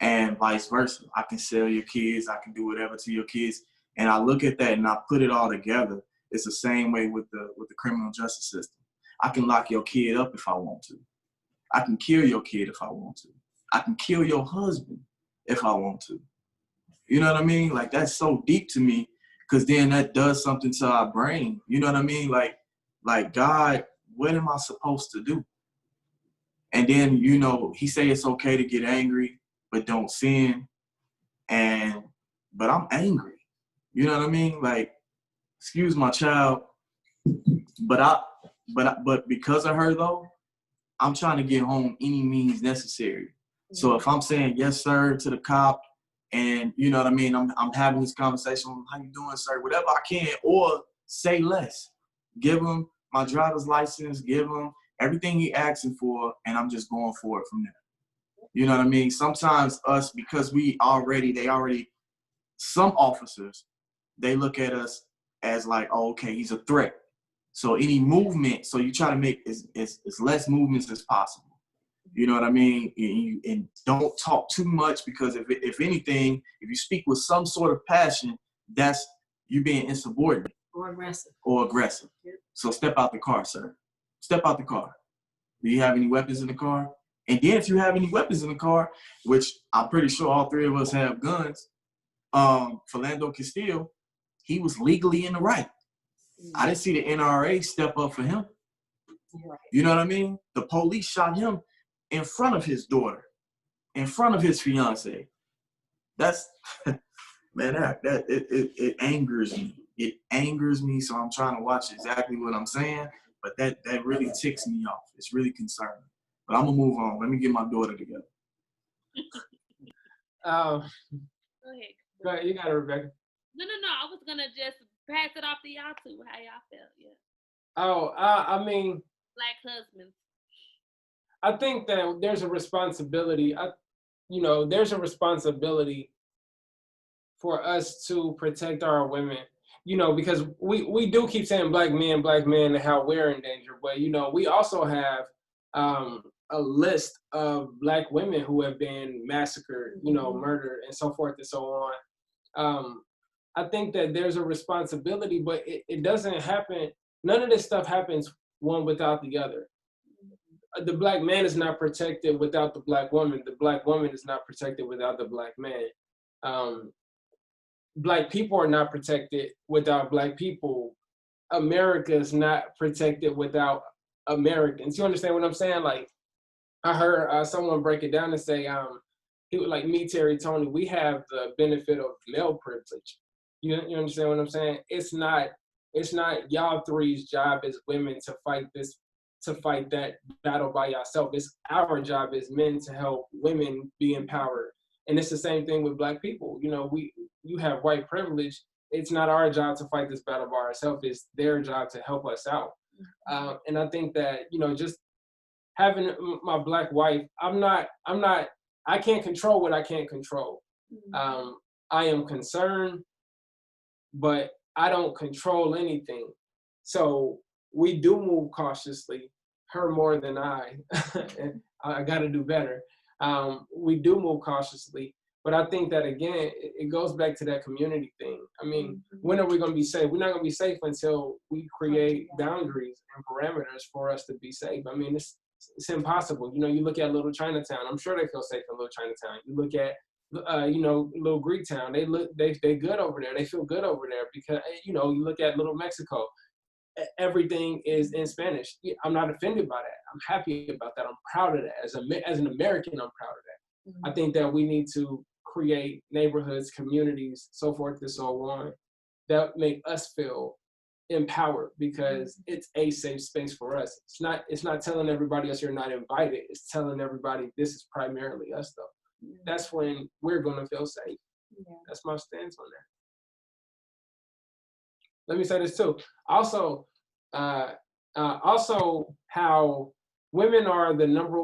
And vice versa. I can sell your kids. I can do whatever to your kids. And I look at that and I put it all together. It's the same way with the criminal justice system. I can lock your kid up if I want to. I can kill your kid if I want to. I can kill your husband if I want to. You know what I mean? Like, that's so deep to me, because then that does something to our brain. You know what I mean? Like God, what am I supposed to do? And then, he say it's okay to get angry, but don't sin. But I'm angry. You know what I mean? Like, excuse my child, but because of her though, I'm trying to get home any means necessary. So if I'm saying yes, sir, to the cop, and you know what I mean, I'm having this conversation, how you doing, sir? Whatever I can, or say less. Give him my driver's license, give him everything he asking for, and I'm just going for it from there. You know what I mean? Sometimes us, because some officers, they look at us as like, oh, okay, he's a threat. So any movement, so you try to make as less movements as possible. You know what I mean? And don't talk too much, because if anything, if you speak with some sort of passion, that's you being insubordinate. Or aggressive. Yep. So step out the car, sir. Step out the car. Do you have any weapons in the car? And then if you have any weapons in the car, which I'm pretty sure all three of us have guns, Philando Castile, he was legally in the right. I didn't see the NRA step up for him. You know what I mean? The police shot him in front of his daughter, in front of his fiance. That's, man, it angers me. It angers me, so I'm trying to watch exactly what I'm saying, but that really ticks me off. It's really concerning. But I'm going to move on. Let me get my daughter together. Go ahead. Go ahead. You got it, Rebecca. No. I was going to just pass it off to y'all two, how y'all felt. Yeah. Oh, I mean, Black husbands. I think that there's a responsibility. There's a responsibility for us to protect our women. Because we do keep saying black men, and how we're in danger. But, we also have a list of black women who have been massacred, murdered, and so forth and so on. I think that there's a responsibility, but it doesn't happen. None of this stuff happens one without the other. The black man is not protected without the black woman. The black woman is not protected without the black man. Black people are not protected without black people. America is not protected without Americans. You understand what I'm saying? Like, I heard someone break it down and say, he was like, me, Terry, Tony, we have the benefit of male privilege. You understand what I'm saying? It's not y'all three's job as women to fight that battle by yourself. It's our job as men to help women be empowered. And it's the same thing with black people. You have white privilege. It's not our job to fight this battle by ourselves. It's their job to help us out. And I think that, just having my black wife, I can't control what I can't control. I am concerned, but I don't control anything. So we do move cautiously, her more than I. And I got to do better. We do move cautiously, but I think that, again, it goes back to that community thing. I mean, when are we going to be safe? We're not going to be safe until we create boundaries and parameters for us to be safe. I mean, it's impossible. You look at Little Chinatown. I'm sure they feel safe in Little Chinatown. You look at, Little Greek Town. They good over there. They feel good over there because, you look at Little Mexico. Everything is in Spanish. I'm not offended by that. I'm happy about that. I'm proud of that. As an American, I'm proud of that. I think that we need to create neighborhoods, communities, so forth and so on, that make us feel empowered, because it's a safe space for us. It's not telling everybody else you're not invited. It's telling everybody this is primarily us though. That's when we're gonna feel safe. That's my stance on that. Let me say this too. Also, how women are the number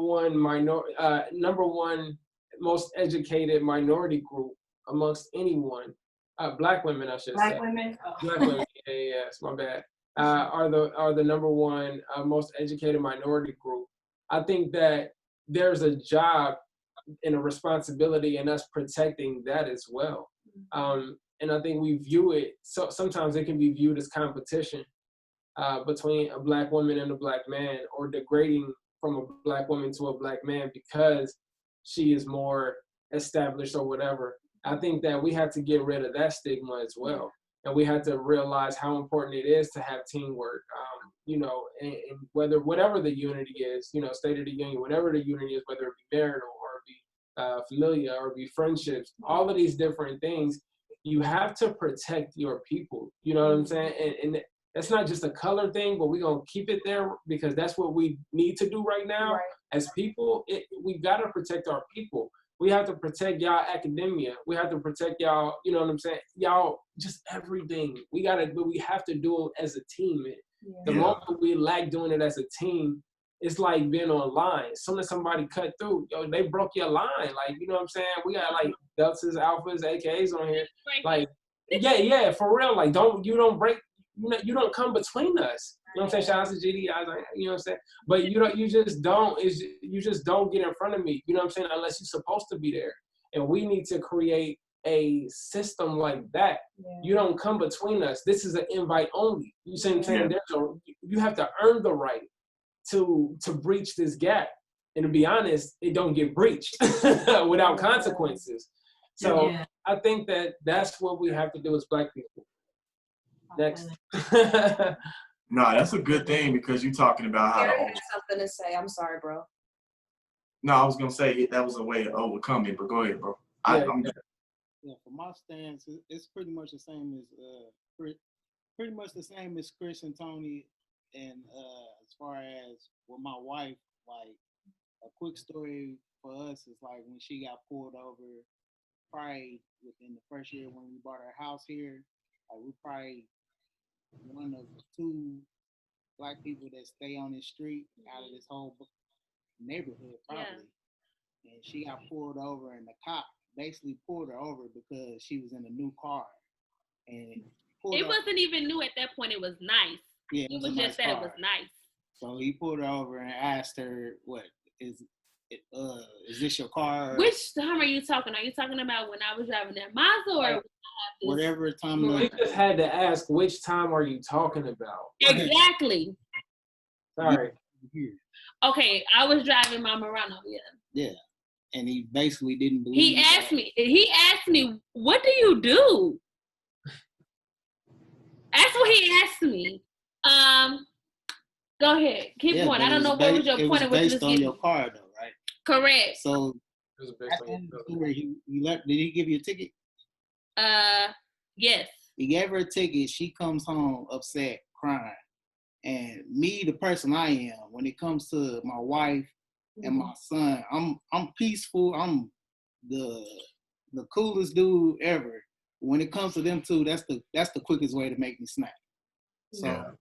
one most educated minority group amongst anyone. Black women, I should say. Black women. Oh. Black women. Yeah, it's my bad. Are the number one most educated minority group. I think that there's a job and a responsibility in us protecting that as well. And I think we view it, so sometimes it can be viewed as competition between a Black woman and a Black man, or degrading from a Black woman to a Black man because she is more established or whatever. I think that we have to get rid of that stigma as well. And we have to realize how important it is to have teamwork, you know, and whatever the unity is, you know, State of the Union, whatever the unity is, whether it be marital or be familiar or be friendships, all of these different things, you have to protect your people. You know what I'm saying? And that's not just a color thing, but we're going to keep it there because that's what we need to do right now. As people. We got to protect our people. We have to protect y'all academia. We have to protect y'all, you know what I'm saying? Y'all, just everything. We have to do it as a team. The moment we lack doing it as a team, it's like being online. As soon as somebody cut through, yo, they broke your line. Like, you know what I'm saying? We got like deltas, alphas, AKAs on here. Like, yeah, for real. Like, you don't come between us. You know what I'm saying? Shout out to GD. You know what I'm saying? But you just don't get in front of me. You know what I'm saying? Unless you're supposed to be there. And we need to create a system like that. You don't come between us. This is an invite only. You see what I'm saying? You have to earn the right to breach this gap. And to be honest, it don't get breached without consequences. So I think that's what we have to do as Black people. Next. No, that's a good thing because you're talking about how to something to say. I'm sorry, bro. No, I was gonna say that was a way to overcome it, but go ahead, bro. Yeah, for my stance, it's pretty much the same as Chris and Tony. And as far as with my wife, like a quick story for us is like when she got pulled over, probably within the first year when we bought our house here, like we probably one of 2 Black people that stay on this street out of this whole neighborhood, probably. And she got pulled over, and the cop basically pulled her over because she was in a new car. And it wasn't even new at that point. It was nice. Yeah, it was just that it was nice. So he pulled her over and asked her, "What is this your car?" Which time are you talking? Are you talking about when I was driving that Mazda or whatever time? You just had to ask, which time are you talking about? Exactly. Sorry. Okay, I was driving my Murano. Yeah, and he basically didn't believe. He asked me, "What do you do?" That's what he asked me. Go ahead. Keep going. I don't know what was your point of what you based on your car, though, right? Correct. So, did he give you a ticket? Yes. He gave her a ticket. She comes home upset, crying. And me, the person I am, when it comes to my wife and my son, I'm peaceful. I'm the coolest dude ever. When it comes to them two, that's the quickest way to make me snap. So,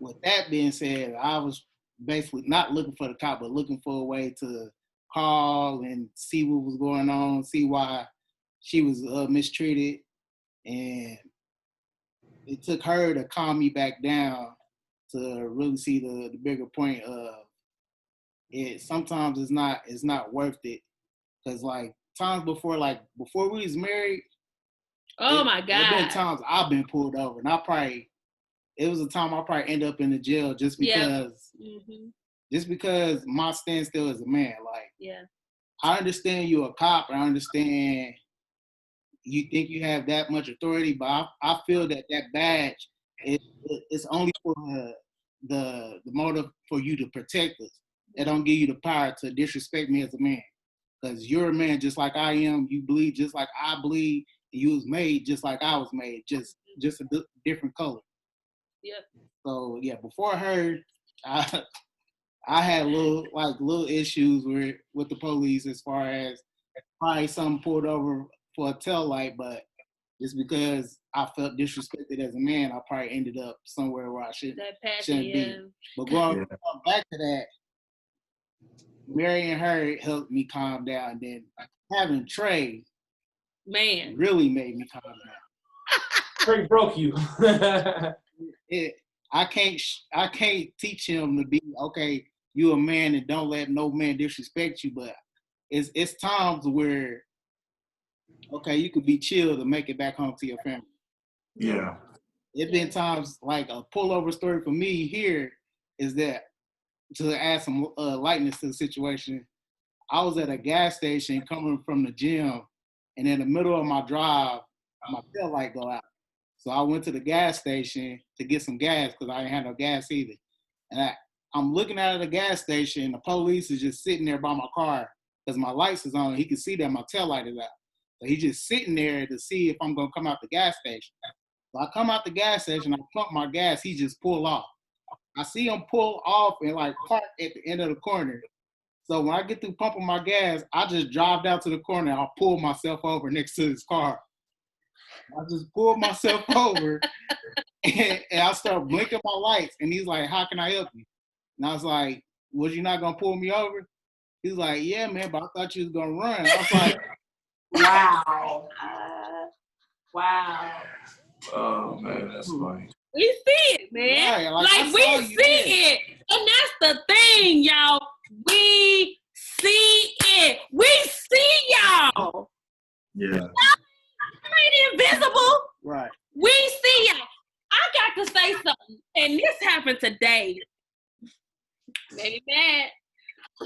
with that being said, I was basically not looking for the cop, but looking for a way to call and see what was going on, see why she was mistreated. And it took her to calm me back down to really see the bigger point of it. Sometimes it's not worth it. Because like times before we was married, my God, there been times I've been pulled over, and it was a time I probably end up in the jail just because my standstill as a man. Like, I understand you a cop, and I understand you think you have that much authority, but I feel that badge it's only for the motive for you to protect us. It don't give you the power to disrespect me as a man, because you're a man just like I am. You bleed just like I bleed. And you was made just like I was made. Just just a different color. Yep. So yeah, before her, I had little issues with the police as far as probably something pulled over for a tail light, but it's because I felt disrespected as a man. I probably ended up somewhere where I shouldn't be. But going back to that, marrying her helped me calm down. And then having Trey, man, really made me calm down. Trey broke you. I can't teach him to be okay. You a man and don't let no man disrespect you. But it's times where okay, you could be chill to make it back home to your family. Yeah. It's been times like a pullover story for me here is that to add some lightness to the situation. I was at a gas station coming from the gym, and in the middle of my drive, my tail light go out. So I went to the gas station to get some gas because I didn't have no gas either. And I'm looking out of the gas station, and the police is just sitting there by my car because my lights is on. He can see that my tail light is out. So he's just sitting there to see if I'm going to come out the gas station. So I come out the gas station, I pump my gas, he just pull off. I see him pull off and like park at the end of the corner. So when I get through pumping my gas, I just drive down to the corner. I'll pull myself over next to his car. I just pulled myself over and I start blinking my lights. And he's like, how can I help you? And I was like, was you not going to pull me over? He's like, yeah, man, but I thought you was going to run. I was like, wow. Wow. Oh, man, that's funny. We see it, man. Right, like we see it. And that's the thing, y'all. We see it. We see y'all. Yeah. Ain't invisible. Right. We see y'all. I got to say something, and this happened today. Maybe bad,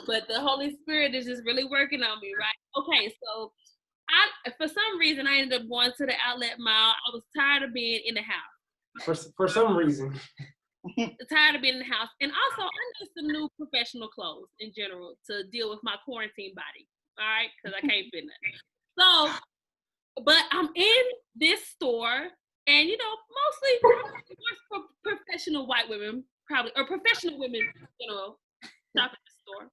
but the Holy Spirit is just really working on me, right? Okay, so for some reason I ended up going to the outlet mall. I was tired of being in the house. For some reason. Tired of being in the house. And also, I need some new professional clothes in general to deal with my quarantine body. All right? Because I can't fit nothing. So, but I'm in this store, and, you know, mostly for professional white women, probably, or professional women in general, shop at the store.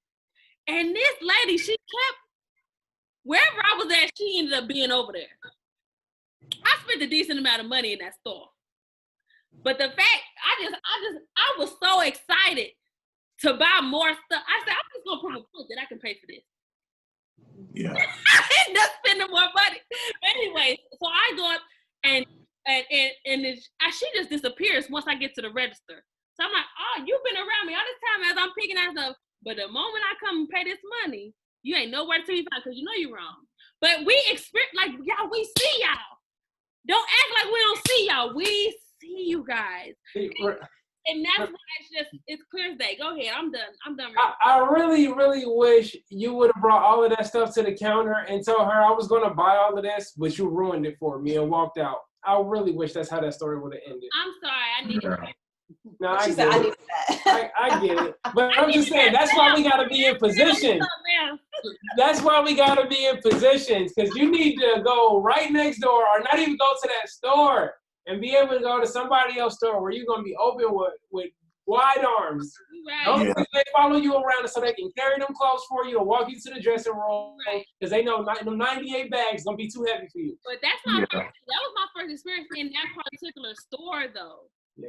And this lady, she kept, wherever I was at, she ended up being over there. I spent a decent amount of money in that store. But the fact, I was so excited to buy more stuff. I said, I'm just gonna prove a point that I can pay for this. Yeah. I ended up spending more money. Anyway, so I go up and she just disappears once I get to the register. So I'm like, oh, you've been around me all this time as I'm picking out stuff. But the moment I come and pay this money, you ain't nowhere to be found because you know you're wrong. But we experience, like, y'all, we see y'all. Don't act like we don't see y'all. We see you guys. And that's why it's clear as day. Go ahead. I'm done. I really, really wish you would have brought all of that stuff to the counter and told her I was going to buy all of this, but you ruined it for me and walked out. I really wish that's how that story would have ended. I'm sorry. I needed that. No, I get it. I get it. But I'm just saying, that's why we got to be in position. That's why we got to be in positions, because you need to go right next door or not even go to that store and be able to go to somebody else's store where you're going to be open with wide arms. Right. Don't they follow you around so they can carry them clothes for you or walk you to the dressing room because they know them 98 bags going to be too heavy for you. But that was my first experience in that particular store, though. Yeah.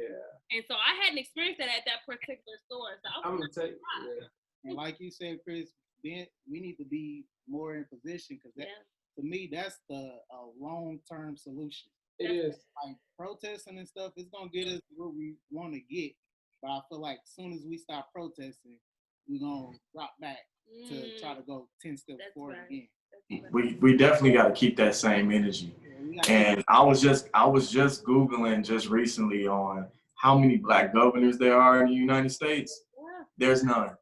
And so I hadn't experienced that at that particular store. So I'm going to tell you. Yeah. And like you said, Chris, we need to be more in position because to me, that's the long-term solution. It is. Like protesting and stuff, it's going to get us where we want to get. But I feel like as soon as we stop protesting, we're going to drop back to try to go 10 steps forward again. We definitely got to keep that same energy. And I was just Googling just recently on how many Black governors there are in the United States. Yeah. There's none.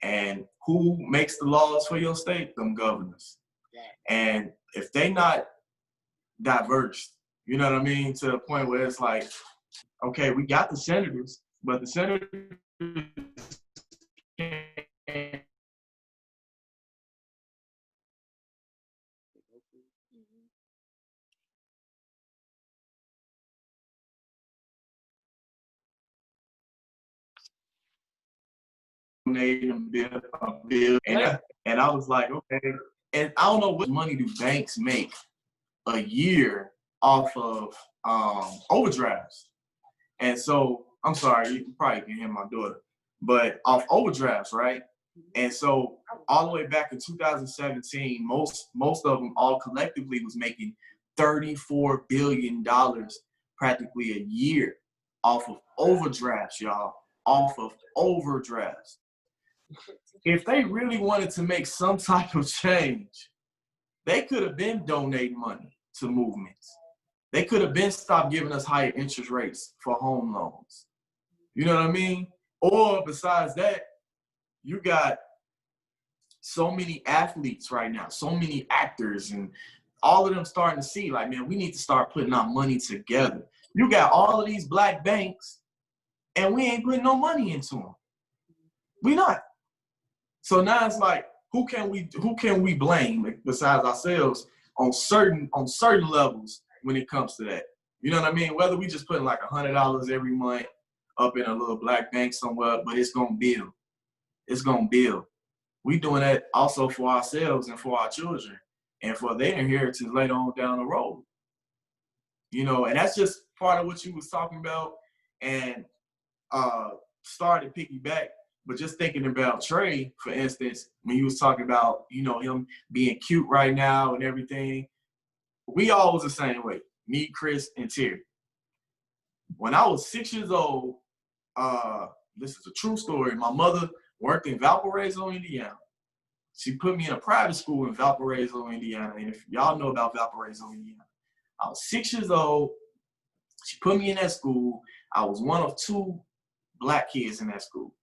And who makes the laws for your state? Them governors. Yeah. And if they not diverse, you know what I mean, to the point where it's like, okay, we got the senators, but the senators can't donating a bill. And I was like, okay. And I don't know what money do banks make a year off of overdrafts. And so, I'm sorry, you probably can hear my daughter, but off overdrafts, right? And so all the way back in 2017, most of them all collectively was making $34 billion practically a year off of overdrafts, y'all, off of overdrafts. If they really wanted to make some type of change, they could have been donating money to movements. They could have been stopped giving us higher interest rates for home loans. You know what I mean? Or besides that, you got so many athletes right now, so many actors, and all of them starting to see, like, man, we need to start putting our money together. You got all of these black banks, and we ain't putting no money into them. We not. So now it's like, who can we blame besides ourselves on certain levels when it comes to that? You know what I mean? Whether we just putting like $100 every month up in a little black bank somewhere, but it's gonna build. It's gonna build. We doing that also for ourselves and for our children and for their inheritance later on down the road. You know, and that's just part of what you was talking about, and started to piggyback. But just thinking about Trey, for instance, when you was talking about, you know, him being cute right now and everything, we all was the same way. Me, Chris, and Terry. When I was 6 years old, this is a true story. My mother worked in Valparaiso, Indiana. She put me in a private school in Valparaiso, Indiana. And if y'all know about Valparaiso, Indiana, I was 6 years old. She put me in that school. I was one of 2 black kids in that school.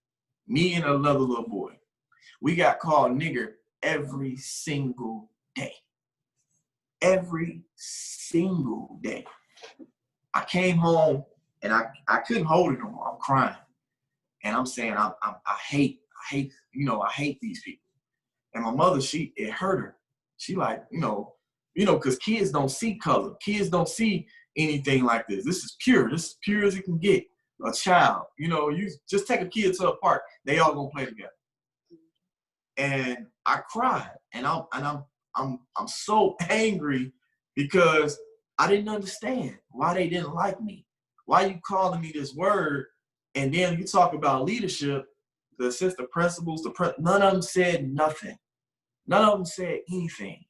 Me and another little boy. We got called nigger every single day. Every single day. I came home and I couldn't hold it no more. I'm crying. And I'm saying I hate these people. And my mother, it hurt her. She like, you know, because kids don't see color. Kids don't see anything like this. This is pure. This is pure as it can get. A child, you know, you just take a kid to a park, they all gonna play together. And I cried, and I'm so angry because I didn't understand why they didn't like me. Why you calling me this word? And then you talk about leadership, the assistant principals, none of them said nothing. None of them said anything.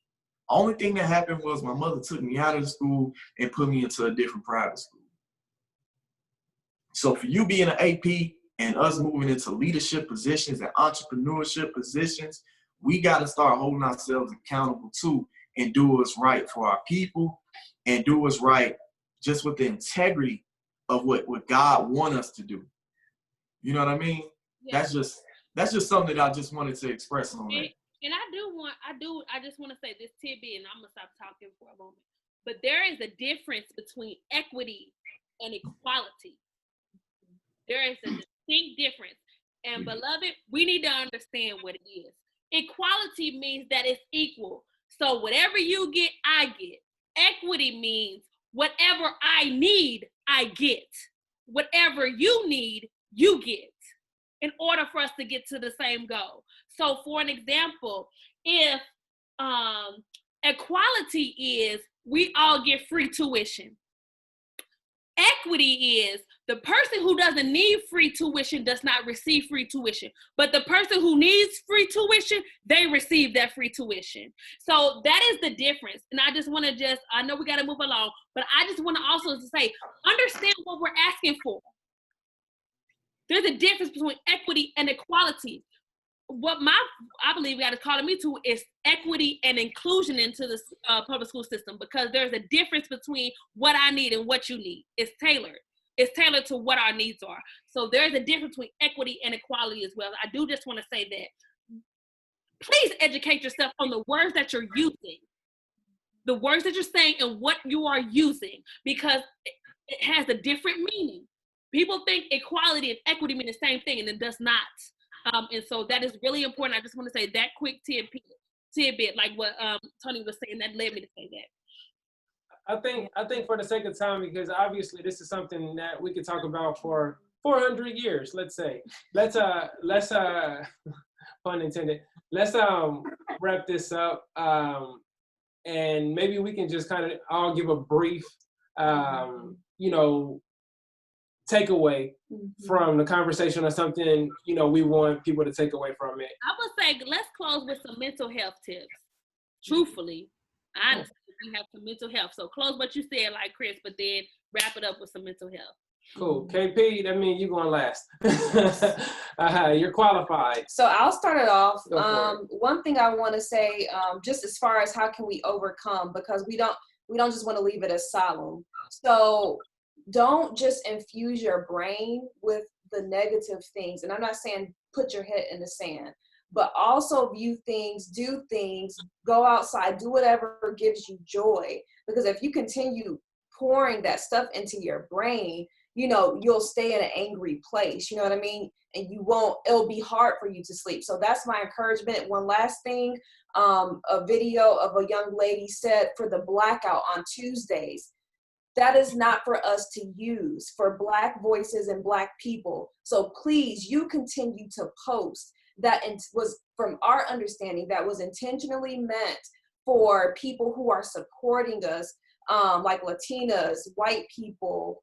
Only thing that happened was my mother took me out of the school and put me into a different private school. So for you being an AP and us moving into leadership positions and entrepreneurship positions, we got to start holding ourselves accountable too and do what's right for our people and do what's right just with the integrity of what God wants us to do. You know what I mean? Yeah. That's just something that I just wanted to express on that. And I just want to say this tidbit, and I'm going to stop talking for a moment. But there is a difference between equity and equality. There is a distinct difference. And beloved, we need to understand what it is. Equality means that it's equal. So whatever you get, I get. Equity means whatever I need, I get. Whatever you need, you get. In order for us to get to the same goal. So for an example, if equality is we all get free tuition. Equity is the person who doesn't need free tuition does not receive free tuition. But the person who needs free tuition, they receive that free tuition. So that is the difference. And I just want to I know we got to move along, but I just want to also say, understand what we're asking for. There's a difference between equity and equality. What I believe we got to call me to is equity and inclusion into the public school system, because there's a difference between what I need and what you need. It's tailored. It's tailored to what our needs are. So there's a difference between equity and equality as well. I do just want to say that. Please educate yourself on the words that you're using, the words that you're saying and what you are using, because it has a different meaning. People think equality and equity mean the same thing, and it does not. And so that is really important. I just want to say that quick tidbit, like what Tony was saying, that led me to say that. I think for the sake of time, because obviously this is something that we could talk about for 400 years, let's say. Let's pun intended. Let's wrap this up. And maybe we can just I'll give a brief, takeaway from the conversation or something, we want people to take away from it. I would say let's close with some mental health tips. Truthfully, honestly, we have some mental health. So close what you said like Chris, but then wrap it up with some mental health. Cool. KP, that means you're going last. You're qualified. So I'll start it off. Go for it. One thing I want to say, just as far as how can we overcome, because we don't just want to leave it as solemn. So don't just infuse your brain with the negative things. And I'm not saying put your head in the sand, but also view things, do things, go outside, do whatever gives you joy. Because if you continue pouring that stuff into your brain, you'll stay in an angry place, you know what I mean? And it'll be hard for you to sleep. So that's my encouragement. One last thing, a video of a young lady said for the blackout on Tuesdays, that is not for us to use for Black voices and Black people. So please, you continue to post. That was, from our understanding, that was intentionally meant for people who are supporting us, like Latinas, white people,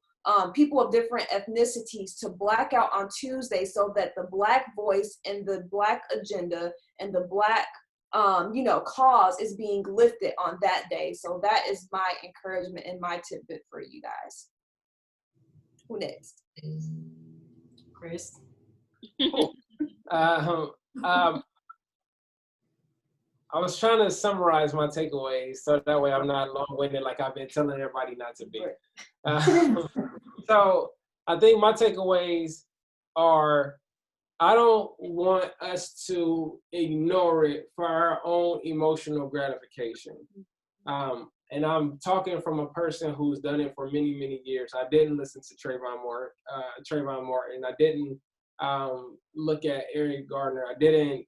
people of different ethnicities, to black out on Tuesday so that the Black voice and the Black agenda and the Black cause is being lifted on that day. So that is my encouragement and my tidbit for you guys. Who next? Chris. Cool. I was trying to summarize my takeaways so that way I'm not long-winded like I've been telling everybody not to be. So I think my takeaways are, I don't want us to ignore it for our own emotional gratification. And I'm talking from a person who's done it for many, many years. I didn't listen to Trayvon Martin. I didn't look at Eric Gardner. I didn't,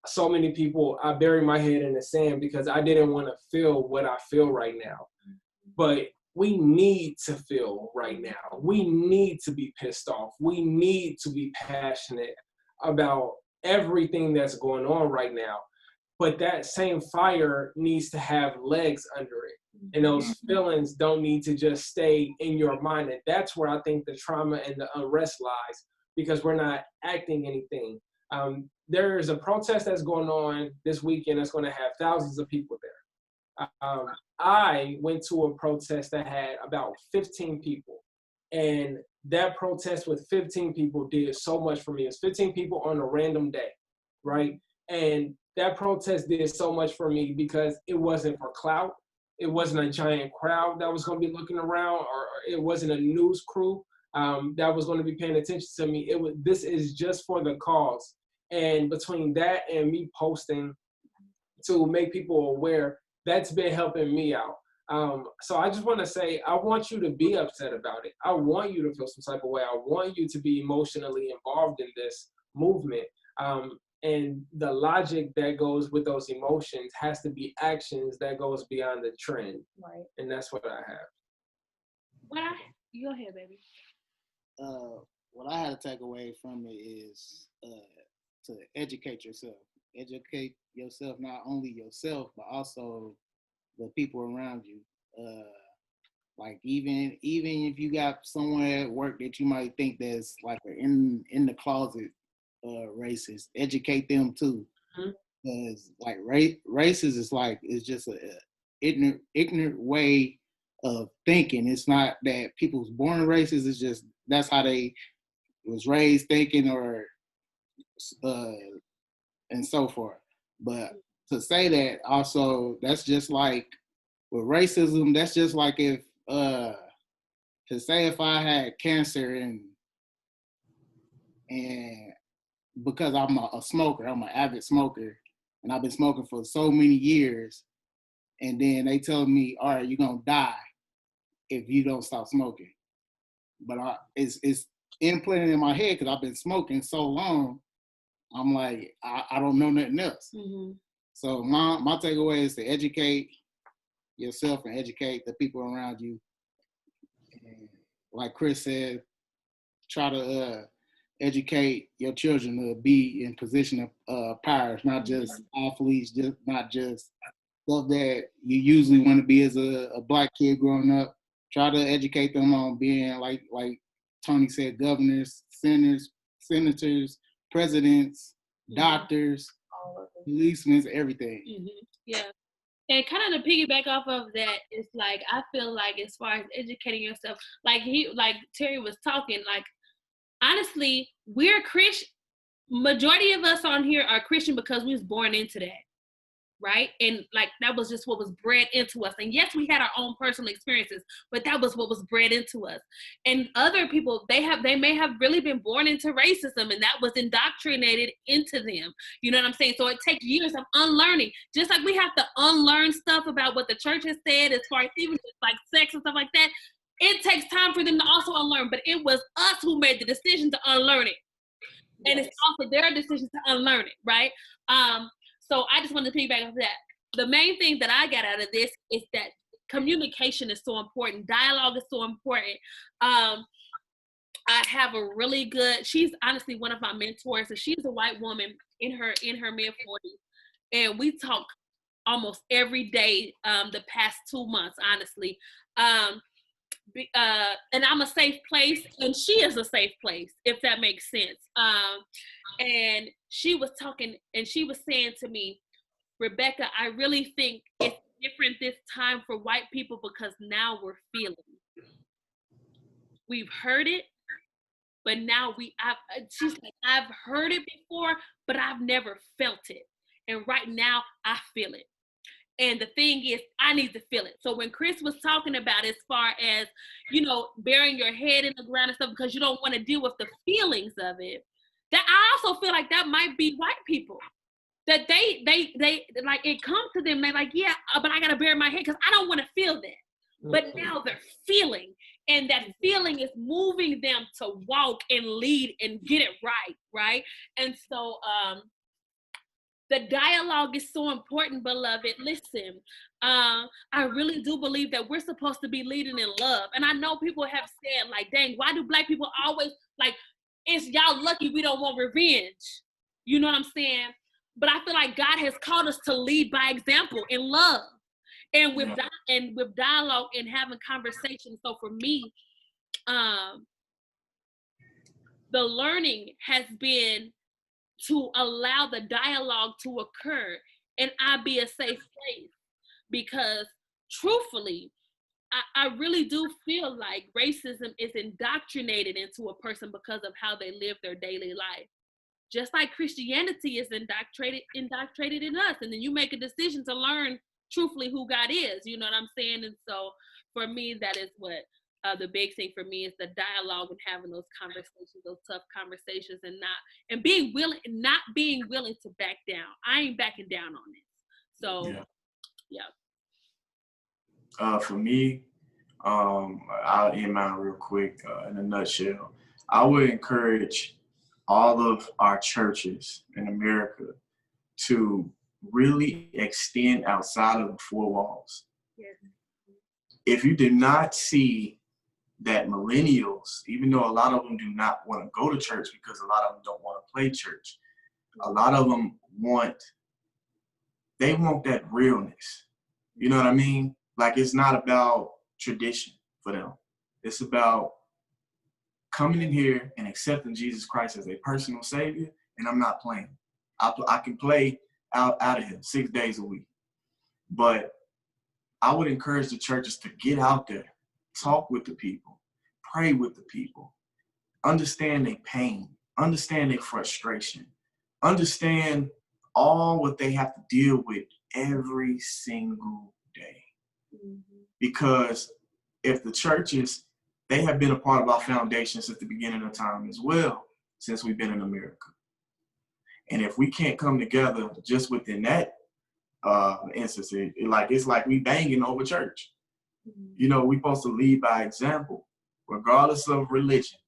so many people, I buried my head in the sand because I didn't want to feel what I feel right now. But we need to feel right now. We need to be pissed off. We need to be passionate about everything that's going on right now. But that same fire needs to have legs under it. And those feelings don't need to just stay in your mind. And that's where I think the trauma and the unrest lies, because we're not acting anything. There's a protest that's going on this weekend that's going to have thousands of people there. I went to a protest that had about 15 people. And that protest with 15 people did so much for me. It's 15 people on a random day, right? And that protest did so much for me because it wasn't for clout. It wasn't a giant crowd that was going to be looking around, or it wasn't a news crew that was going to be paying attention to me. This is just for the cause. And between that and me posting to make people aware, that's been helping me out. So I just want to say, I want you to be upset about it. I want you to feel some type of way. I want you to be emotionally involved in this movement. And the logic that goes with those emotions has to be actions that goes beyond the trend. Right. And that's what I have. Go ahead, baby. What I had to take away from it is to educate yourself. Educate yourself, not only yourself, but also the people around you. Like even if you got someone at work that you might think that's like in the closet racist, educate them too. Because like racist is like, it's just a ignorant way of thinking. It's not that people was born racist. It's just that's how they was raised thinking, or and so forth. But to say that also, that's just like with racism, that's just like if to say if I had cancer and because I'm a smoker, I'm an avid smoker, and I've been smoking for so many years, and then they tell me, all right, you're gonna die if you don't stop smoking. But it's implanted in my head because I've been smoking so long. I'm like, I don't know nothing else. Mm-hmm. So my takeaway is to educate yourself and educate the people around you. And like Chris said, try to educate your children to be in position of power, not just athletes, not just stuff that you usually want to be as a Black kid growing up. Try to educate them on being like Tony said, governors, senators, presidents, doctors, policemen, everything. Yeah. And kind of to piggyback off of that, it's like, I feel like as far as educating yourself, like Terry was talking, like, honestly, we're Christian. Majority of us on here are Christian because we was born into that, right? And like, that was just what was bred into us. And yes, we had our own personal experiences, but that was what was bred into us. And other people, they may have really been born into racism, and that was indoctrinated into them. You know what I'm saying? So it takes years of unlearning. Just like we have to unlearn stuff about what the church has said as far as even like sex and stuff like that. It takes time for them to also unlearn, but it was us who made the decision to unlearn it. Yes. And it's also their decision to unlearn it, right? So I just wanted to piggyback off that. The main thing that I got out of this is that communication is so important. Dialogue is so important. I have a really good, she's honestly one of my mentors, and she's a white woman in her mid-40s. And we talk almost every day the past 2 months, honestly. And I'm a safe place, and she is a safe place, if that makes sense. And she was talking, and she was saying to me, Rebecca, I really think it's different this time for white people because now we're feeling. We've heard it, but now she's like, I've heard it before, but I've never felt it. And right now I feel it. And the thing is, I need to feel it. So when Chris was talking about as far as, you know, burying your head in the ground and stuff because you don't want to deal with the feelings of it, that I also feel like that might be white people. That they like, it comes to them, they're like, yeah, but I got to bury my head because I don't want to feel that. But now they're feeling, and that feeling is moving them to walk and lead and get it right? And so, the dialogue is so important, beloved. Listen, I really do believe that we're supposed to be leading in love. And I know people have said, like, dang, why do Black people always, like, it's y'all lucky we don't want revenge. You know what I'm saying? But I feel like God has called us to lead by example in love. And with dialogue and having conversations. So for me, the learning has been to allow the dialogue to occur and I be a safe place, because truthfully, I really do feel like racism is indoctrinated into a person because of how they live their daily life. Just like Christianity is indoctrinated in us. And then you make a decision to learn truthfully who God is, you know what I'm saying? And so for me, that is what the big thing for me is the dialogue and having those conversations, those tough conversations, and not being willing to back down. I ain't backing down on it. So yeah. For me, I'll end mine real quick. In a nutshell, I would encourage all of our churches in America to really extend outside of the four walls. Yes. If you did not see that millennials, even though a lot of them do not want to go to church because a lot of them don't want to play church, a lot of them want that realness. You know what I mean? Like, it's not about tradition for them. It's about coming in here and accepting Jesus Christ as a personal savior, and I'm not playing. I can play out of here 6 days a week. But I would encourage the churches to get out there, talk with the people, pray with the people, understand their pain, understand their frustration, understand all what they have to deal with every single day. Mm-hmm. Because if the churches, they have been a part of our foundation since the beginning of time as well, since we've been in America. And if we can't come together just within that instance, it's like we banging over church. Mm-hmm. You know, we're supposed to lead by example, regardless of religion.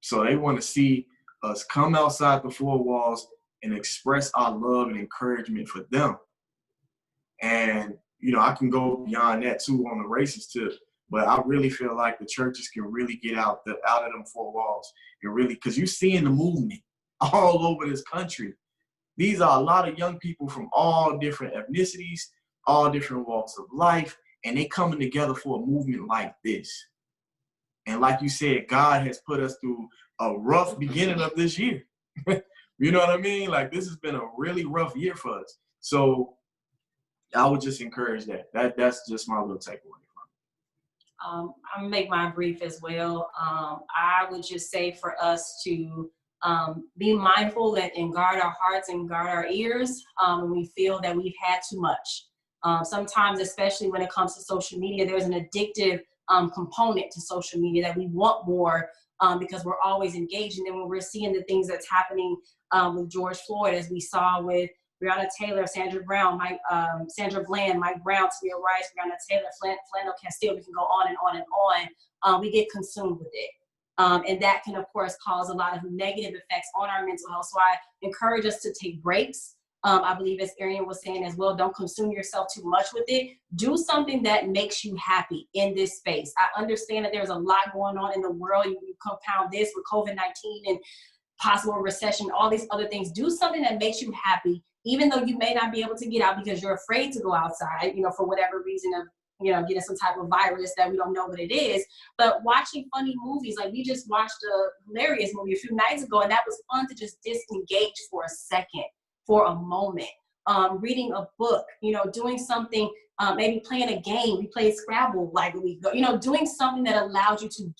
So they want to see us come outside the four walls and express our love and encouragement for them. And, you know, I can go beyond that too on the racist tip, But I really feel like the churches can really get out of them four walls and really, because you're seeing the movement all over this country. These are a lot of young people from all different ethnicities, all different walks of life, and they coming together for a movement like this. And like you said, God has put us through a rough beginning of this year. You know what I mean? Like, this has been a really rough year for us. So I would just encourage that. That's just my little takeaway. I'm gonna make mine brief as well. I would just say for us to be mindful and guard our hearts and guard our ears when we feel that we've had too much. Sometimes, especially when it comes to social media, there's an addictive component to social media that we want more because we're always engaged. And then when we're seeing the things that's happening with George Floyd, as we saw with Breonna Taylor, Sandra Bland, Mike Brown, Tamir Rice, Breonna Taylor, Philando Castile, we can go on and on and on. We get consumed with it. And that can, of course, cause a lot of negative effects on our mental health. So I encourage us to take breaks. I believe, as Arian was saying as well, don't consume yourself too much with it. Do something that makes you happy in this space. I understand that there's a lot going on in the world. You compound this with COVID-19 and possible recession, all these other things. Do something that makes you happy, even though you may not be able to get out because you're afraid to go outside, for whatever reason of, getting some type of virus that we don't know what it is. But watching funny movies, like we just watched a hilarious movie a few nights ago, and that was fun to just disengage for a second, for a moment. Reading a book, doing something, maybe playing a game. We played Scrabble like a week ago, doing something that allows you to,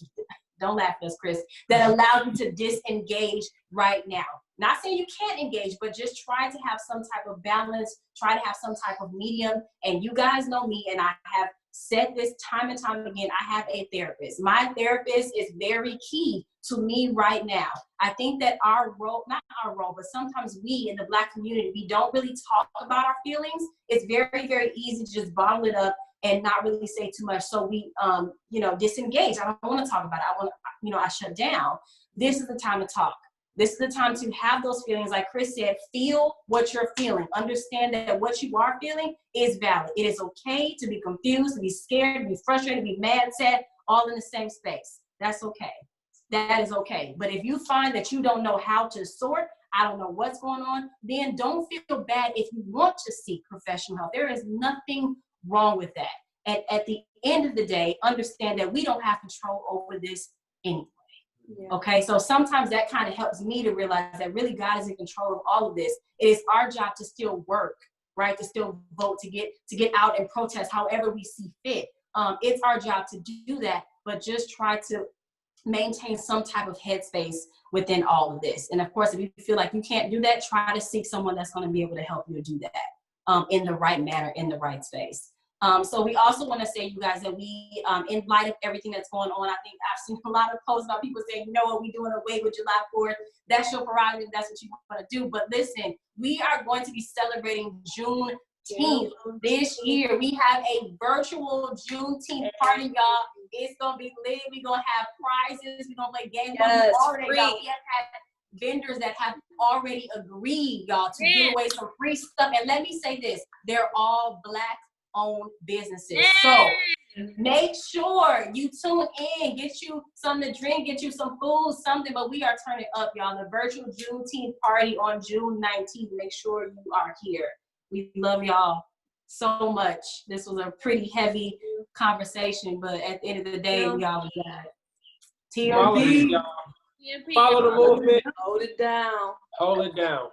don't laugh at us, Chris, that allows you to disengage right now. Not saying you can't engage, but just try to have some type of balance, try to have some type of medium. And you guys know me, and I have said this time and time again, I have a therapist. My therapist is very key to me right now. I think that our role, not our role, but sometimes we in the Black community, we don't really talk about our feelings. It's very, very easy to just bottle it up and not really say too much. So we, disengage. I don't want to talk about it. I shut down. This is the time to talk. This is the time to have those feelings. Like Chris said, feel what you're feeling. Understand that what you are feeling is valid. It is okay to be confused, to be scared, to be frustrated, to be mad, sad, all in the same space. That's okay. That is okay. But if you find that you don't know how to sort, I don't know what's going on, then don't feel bad if you want to seek professional help. There is nothing wrong with that. And at the end of the day, understand that we don't have control over this anyway. Yeah. Okay, so sometimes that kind of helps me to realize that really God is in control of all of this. It is our job to still work, right? To still vote, to get out and protest however we see fit. It's our job to do that, but just try to maintain some type of headspace within all of this. And of course, if you feel like you can't do that, try to seek someone that's going to be able to help you to do that in the right manner, in the right space. So we also want to say, you guys, that we, in light of everything that's going on, I think I've seen a lot of posts about people saying, you know what, we're doing away with July 4th. That's your prerogative. That's what you want to do. But listen, we are going to be celebrating Juneteenth this year. We have a virtual Juneteenth party, y'all. It's going to be lit. We're going to have prizes. We're going to play games. Yes, we have had vendors that have already agreed, y'all, to give away some free stuff. And let me say this, they're all Black-owned businesses. So make sure you tune in, get you something to drink, get you some food, something, but we are turning up, y'all. The virtual Juneteenth party on June 19th. Make sure you are here. We love y'all so much. This was a pretty heavy conversation, but at the end of the day, y'all, we got TMP. Follow the movement. Hold it down. Hold it down.